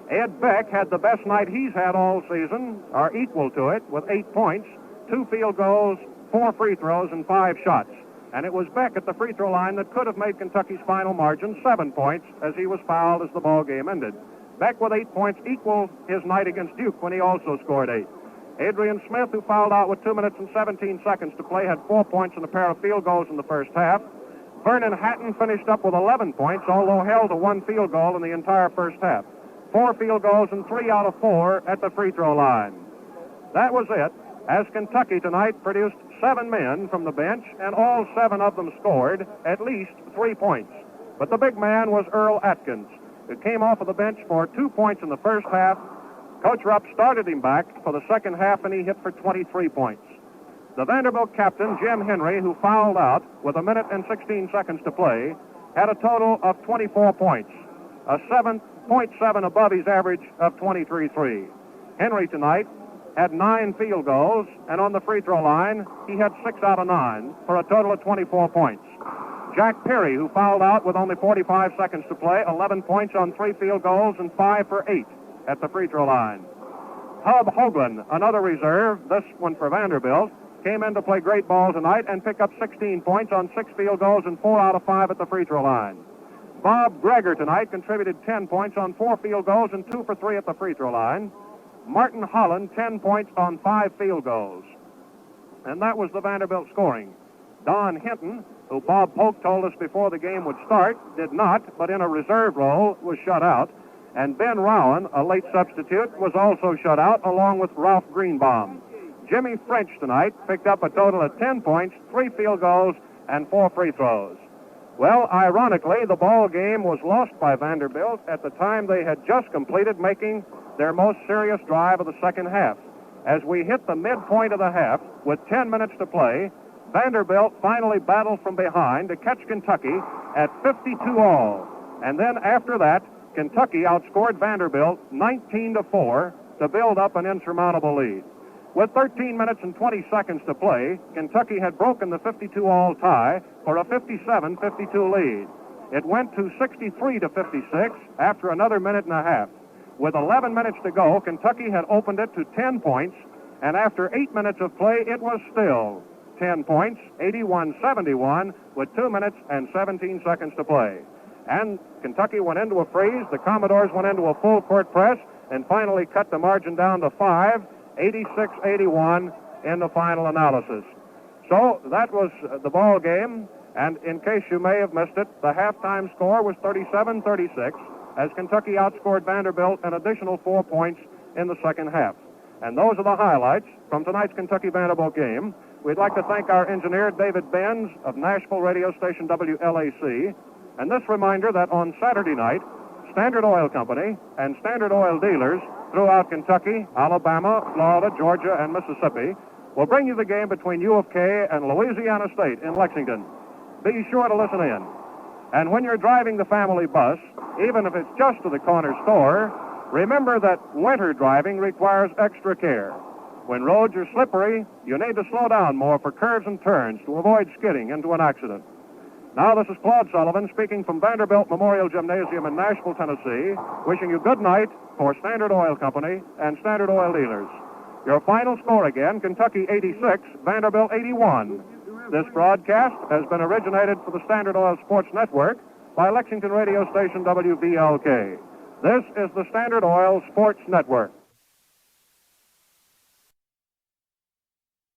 [SPEAKER 1] Ed Beck had the best night he's had all season, or equal to it, with 8 points, 2 field goals, 4 free throws, and 5 shots. And it was Beck at the free throw line that could have made Kentucky's final margin 7 points, as he was fouled as the ball game ended. Beck with 8 points equaled his night against Duke when he also scored 8. Adrian Smith, who fouled out with 2 minutes and 17 seconds to play, had 4 points and a pair of field goals in the first half. Vernon Hatton finished up with 11 points, although held to 1 field goal in the entire first half. 4 field goals and 3 out of 4 at the free throw line. That was it, as Kentucky tonight produced 7 men from the bench, and all 7 of them scored at least 3 points. But the big man was Earl Atkins, who came off of the bench for 2 points in the first half. Coach Rupp started him back for the second half, and he hit for 23 points. The Vanderbilt captain, Jim Henry, who fouled out with 1 minute and 16 seconds to play, had a total of 24 points, a 7.7 above his average of 23-3. Henry tonight had 9 field goals, and on the free throw line, he had 6 out of 9 for a total of 24 points. Jack Perry, who fouled out with only 45 seconds to play, 11 points on 3 field goals and 5 for 8 at the free throw line. Hub Hoagland, another reserve, this one for Vanderbilt, came in to play great ball tonight and pick up 16 points on 6 field goals and 4 out of 5 at the free throw line. Bob Greger tonight contributed 10 points on 4 field goals and 2 for 3 at the free throw line. Martin Holland, 10 points on 5 field goals. And that was the Vanderbilt scoring. Don Hinton, who Bob Polk told us before the game would start, did not, but in a reserve role was shut out. And Ben Rowan, a late substitute, was also shut out, along with Ralph Greenbaum. Jimmy French tonight picked up a total of 10 points, 3 field goals, and 4 free throws. Well, ironically, the ball game was lost by Vanderbilt at the time they had just completed making their most serious drive of the second half. As we hit the midpoint of the half, with 10 minutes to play, Vanderbilt finally battled from behind to catch Kentucky at 52-all. And then after that, Kentucky outscored Vanderbilt 19-4 to build up an insurmountable lead. With 13 minutes and 20 seconds to play, Kentucky had broken the 52-all tie for a 57-52 lead. It went to 63-56 after another minute and a half. With 11 minutes to go, Kentucky had opened it to 10 points, and after 8 minutes of play, it was still 10 points, 81-71, with 2 minutes and 17 seconds to play. And Kentucky went into a freeze. The Commodores went into a full court press and finally cut the margin down to 5, 86-81 in the final analysis. So that was the ball game. And in case you may have missed it, the halftime score was 37-36 as Kentucky outscored Vanderbilt an additional 4 points in the second half. And those are the highlights from tonight's Kentucky-Vanderbilt game. We'd like to thank our engineer, David Benz, of Nashville radio station WLAC. And this reminder that on Saturday night, Standard Oil Company and Standard Oil dealers throughout Kentucky, Alabama, Florida, Georgia, and Mississippi will bring you the game between U of K and Louisiana State in Lexington. Be sure to listen in. And when you're driving the family bus, even if it's just to the corner store, remember that winter driving requires extra care. When roads are slippery, you need to slow down more for curves and turns to avoid skidding into an accident. Now, this is Claude Sullivan speaking from Vanderbilt Memorial Gymnasium in Nashville, Tennessee, wishing you good night for Standard Oil Company and Standard Oil dealers. Your final score again, Kentucky 86, Vanderbilt 81. This broadcast has been originated for the Standard Oil Sports Network by Lexington radio station WVLK. This is the Standard Oil Sports Network.